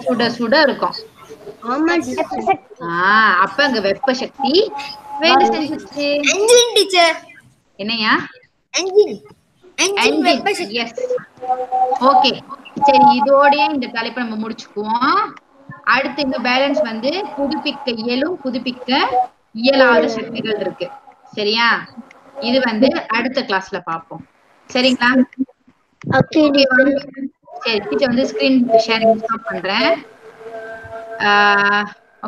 சுட சுட இருக்கும். அப்ப அங்க வெப்ப சக்தி வேலை செஞ்சிச்சு. என்னையா? ஓகே, சரி, இதோடய இந்த தலைப்பை நம்ம முடிச்சுக்குவோம். அடுத்து இந்த பேலன்ஸ் வந்து புதுப்பிக்க இயலும் புதுப்பிக்க இயலாத சக்திகள் இருக்கு. சரியா? இது வந்து அடுத்த கிளாஸ்ல பாப்போம். சரிங்களா? சரி, டீச்சர் வந்து ஸ்கிரீன் ஷேரிங் ஸ்டாப் பண்றேன்.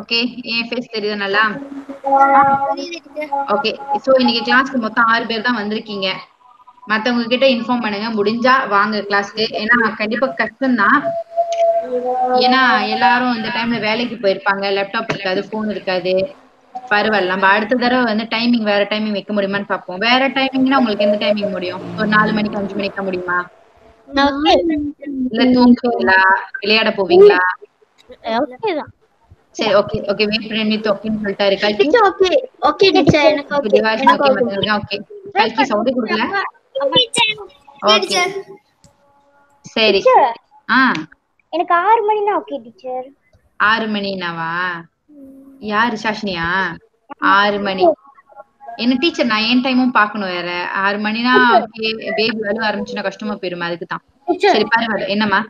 ஓகே, என் ஃபேஸ் தெரியுது நல்லா? ஓகே, சோ இன்னைக்கு கிளாஸ்க்கு மொத்தம் 6 பேர் தான் வந்திருக்கீங்க. மத்தவங்க கிட்ட இன்ஃபார்ம் பண்ணுங்க, முடிஞ்சா வாங்க கிளாஸ்க்கு. ஏன்னா கண்டிப்பா கஷ்டம் தான். ஏன்னா எல்லாரும் இந்த டைம்ல வேலைக்கு போயிருப்பாங்க, லேப்டாப் இருக்காது, போன் இருக்காது. பரவாயில்ல, நம்ம அடுத்த தடவை வந்து டைமிங் வேற டைமிங் வைக்க முடியுமான்னு பாப்போம். வேற டைமிங்னா உங்களுக்கு எந்த டைமிங் முடியும்? ஒரு 4 மணிக்கு 5 மணிக்கு முடியுமா? இல்ல தூங்குவீங்களா, விளையாட போவீங்களா? சரி, ஓகே ஓகே, வெயிட் பண்ணி ஓகேன்னு சொல்லிட்டாரு கல்கி. ஓகே ஓகே டீச்சர், எனக்கு ஓகே. எனக்கு ஓகே. கல்கி சவுண்ட் கொடுக்கல. ஓகே, சரி. எனக்கு 6 மணினா ஓகே டீச்சர். 6 மணினாவா? யாரு? சாஷினியா? 6 மணி. என்ன டீச்சர், நான் என் டைமும் பாக்கணும் வேற. 6 மணினா பேபி அழுவ ஆரம்பிச்சுன்னா கஷ்டமா போயிருமா, அதுக்கு தான். சரி, பரவாயில்ல. என்னம்மா?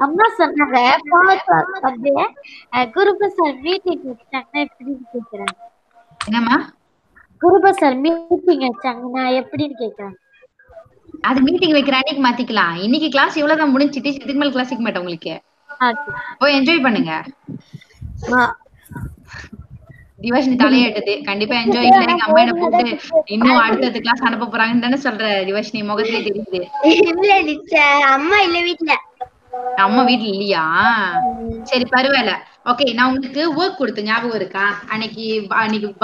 அம்மா சொன்னாங்க குருபசார் மீட்டிங் வச்சாங்கன்னா எப்படின்னு கேக்குறாங்க. என்னம்மா? குருபசார் மீட்டிங் வச்சாங்கன்னா எப்படின்னு கேக்குறாங்க. அது மீட்டிங் வைக்கிற அன்னைக்கு மாத்திக்கலாம். இன்னைக்கு கிளாஸ் இவ்வளவுதான் முடிஞ்சு. டீச்சர் இதுக்கு மேல கிளாஸ் வைக்க மாட்டேன் உங்களுக்கு. போய் என்ஜாய் பண்ணுங்க. திவாஷினி தலையாட்டுது. கண்டிப்பா என்ஜாய் இல்ல. எங்க அம்மா என்ன போட்டு இன்னும் அடுத்த கிளாஸ் அனுப்ப போறாங்கன்னு தானே சொல்ற? திவாஷினி முகத்திலே தெரியுது. இல்ல டீச்சர், அம்மா இல்ல வீட்ல. அம்மா வீட்டுல இல்லையா? சரி, பரவாயில்ல. ஓகே, நான் உங்களுக்கு ஒர்க் கொடுத்த ஞாபகம் இருக்கா? அன்னைக்கு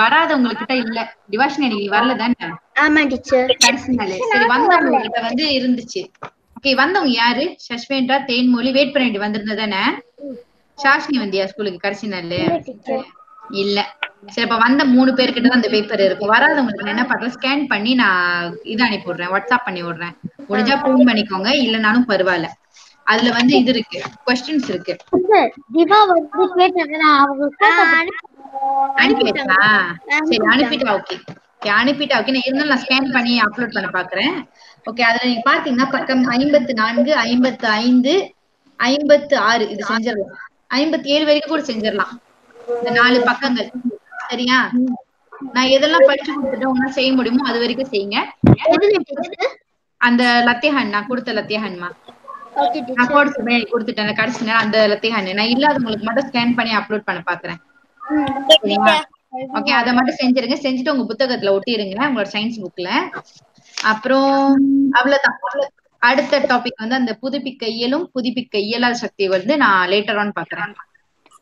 வராதவங்க கிட்ட இல்ல. திவாஷினி அன்னைக்கு வரல தானே? ஆமா டீச்சர். கடைசி நாள். சரி, வந்தவங்க கிட்ட வந்து இருந்துச்சு. ஓகே, வந்தவங்க யாரு? சஷ்வேண்டா, தேன்மொழி வெயிட் பண்ணிட்டு வந்திருந்தா தானே? சாஷினி வந்தியா ஸ்கூலுக்கு கடைசி நாள்? இல்ல. சரி, இப்ப வந்த 3 பேர்கிட்ட தான் அந்த பேப்பர் இருக்கும். வராதவங்களுக்கு நான் என்ன பண்றேன், ஸ்கேன் பண்ணி நான் இது அனுப்பி விடுறேன், வாட்ஸ்அப் பண்ணி விடுறேன். முடிஞ்சா போன் பண்ணிக்கோங்க, இல்லனாலும் பரவாயில்ல. அதுல வந்து இது இருக்கு, क्वेश्चंस இருக்கு. திவா வந்து கேட்டாங்க, அவங்க அனுப்பிட்டா? சரி, அனுப்பிட்டா. ஓகே அனுப்பிட்டா. ஓகே, நான் இருந்தாலும் நான் ஸ்கேன் பண்ணி அப்லோட் பண்ண பாக்குறேன். ஓகே, அதுல நீங்க பாத்தீங்கன்னா பக்கம் 54, 55, 56 இது செஞ்சிடலாம். 57 வரைக்கும் கூட செஞ்சிடலாம். இந்த 4 பக்கங்கள். சரியா? நான் எதெல்லாம் படிச்சு கொடுத்துட்டு உங்களால செய்ய முடியுமோ அது வரைக்கும் செய்யுங்க. அந்த லத்தியஹன் நான் கொடுத்த லத்தியஹன்மா நான் கொடுத்துட்டேன். கடைசி நேரம் அந்த லத்தியஹன் நான் இல்லாதவங்களுக்கு மட்டும் ஸ்கேன் பண்ணி அப்லோட் பண்ண பாக்குறேன். ஓகே, அதை மட்டும் செஞ்சிருங்க. செஞ்சுட்டு உங்க புத்தகத்துல ஒட்டிருங்க, உங்களோட சயின்ஸ் புக்ல. அப்புறம் அவ்வளவுதான். அடுத்த டாபிக் வந்து அந்த புதுப்பிக்க இயலும் புதுப்பிக்க இயலாத சக்தி வந்து நான் லேட்டர் ஆன் பாக்குறேன்.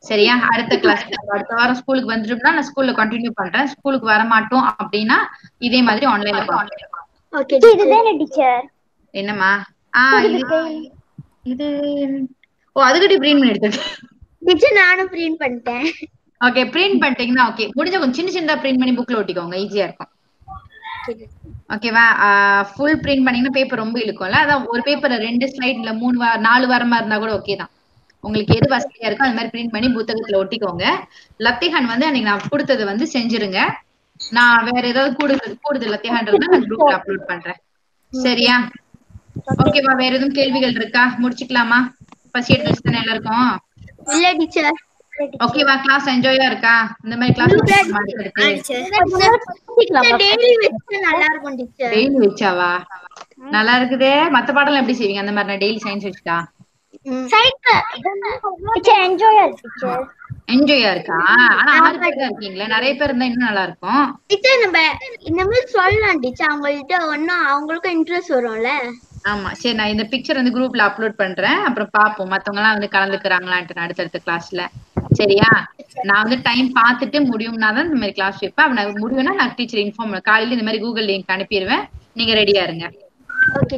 சரியா? அடுத்த கிளாஸ் அடுத்த வாரம் ஸ்கூலுக்கு வந்துட்டோம்னா நான் ஸ்கூல்ல கண்டினியூ பண்றேன். ஸ்கூலுக்கு வர மாட்டோம் அப்படின்னா இதே மாதிரி ஆன்லைன்ல பார்ப்போம். ஓகே இதுதானே டீச்சர்? என்னம்மா? இது ஓ அதுக்கிட்ட பிரிண்ட் பண்ணி எடுத்துட்டு டீச்சர் நானும் பிரிண்ட் பண்ணிட்டேன். ஓகே பிரிண்ட் பண்ணிட்டீங்கன்னா ஓகே. முடிஞ்ச கொஞ்சம் சின்ன சின்னதா பிரிண்ட் பண்ணி புக்ல ஒட்டிக்கோங்க, ஈஸியா இருக்கும். ஓகேவா? ஃபுல் பிரிண்ட் பண்ணீங்கன்னா பேப்பர் ரொம்ப இழுக்கும்ல. அதான் ஒரு பேப்பர்ல 2 ஸ்லைட் இல்ல 4 வாரமா இருந்தா கூட ஓகே தான். உங்களுக்கு எது வசதியா இருக்கோ அது மாதிரி பிரிண்ட் பண்ணி புத்தகத்துல ஒட்டிக்கோங்க. லத்திகன் வந்து அன்னைக்கு நான் கொடுத்தது வந்து செஞ்சிருங்க. நான் வேற ஏதாவது கூடுதல் லத்திகன் இருந்தா நான் குரூப்ல அப்லோட் பண்றேன். சரியா? ஓகேவா? வேற எதுவும் கேள்விகள் இருக்கா? முடிச்சுக்கலாமா? பசி எடுத்துச்சு தானே எல்லாருக்கும்? இல்ல டீச்சர். ஓகேவா? கிளாஸ் என்ஜாயா இருக்கா? இந்த மாதிரி கிளாஸ் டெய்லி வெச்சா நல்லா இருக்கும் டீச்சர். டெய்லி வச்சாவா? நல்லா இருக்குதே. மத்த பாடம் எப்படி செய்வீங்க அந்த மாதிரி? நான் டெய்லி சயின்ஸ் வச்சுட்டா என்ஜாயா இருக்கா? ஆனா 6 பேர் தான் இருக்கீங்களே, நிறைய பேர் இருந்தா இன்னும் நல்லா இருக்கும். டீச்சர் நம்ம இந்த மாதிரி சொல்லலாம் டீச்சர், அவங்கள்ட்ட ஒன்னும் அவங்களுக்கும் இன்ட்ரெஸ்ட் வரும்ல. ஆமா சரி, நான் இந்த பிக்சர் வந்து குரூப்ல அப்லோட் பண்றேன். அப்புறம் பாப்போம் மத்தவங்க எல்லாம் வந்து கலந்துக்கிறாங்களான்ட்டு அடுத்தடுத்த கிளாஸ்ல. சரியா? நான் வந்து டைம் பார்த்துட்டு முடியும்னா தான் இந்த மாதிரி கிளாஸ் வைப்பேன். அப்ப முடியும்னா நான் டீச்சர் இன்ஃபார்ம் காலையில இந்த மாதிரி கூகுள் லிங்க் அனுப்பிடுவேன். நீங்க ரெடியா இருங்க. Okay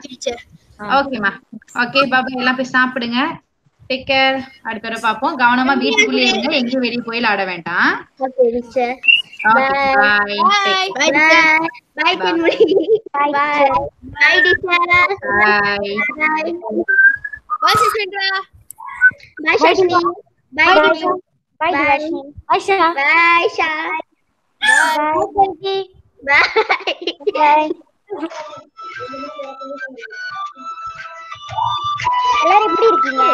teacher. ஓகேமா. ஓகே பாபா, எல்லாம் போய் சாப்பிடுங்க. Take care. அடுத்த தடவை பாப்போம். கவனமா வீட்டுக்குள்ளே இருங்க, எங்கேயும் வெளியே போயில ஆட வேண்டாம். Okay teacher. Okay bye. Bye bye Thenmozhi. Bye bye teacher. Bye. Bye sister. Bye Sashmi. Bye teacher. Bye Dharshini. Bye Sha. Bye Sha. Bye bye. Bye. எல்லாரும் எப்படி இருக்கீங்க?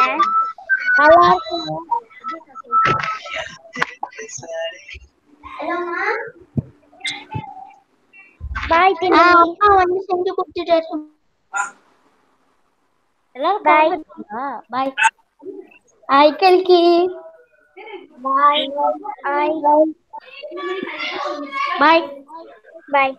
நல்லா இருக்கீங்க. பாய் தினி. அப்பா வந்து செஞ்சு கொடுத்துட்டாரு. எல்லாரும் பாய். பாய். ஐ கல்கி. பாய். பாய். பாய். பாய்.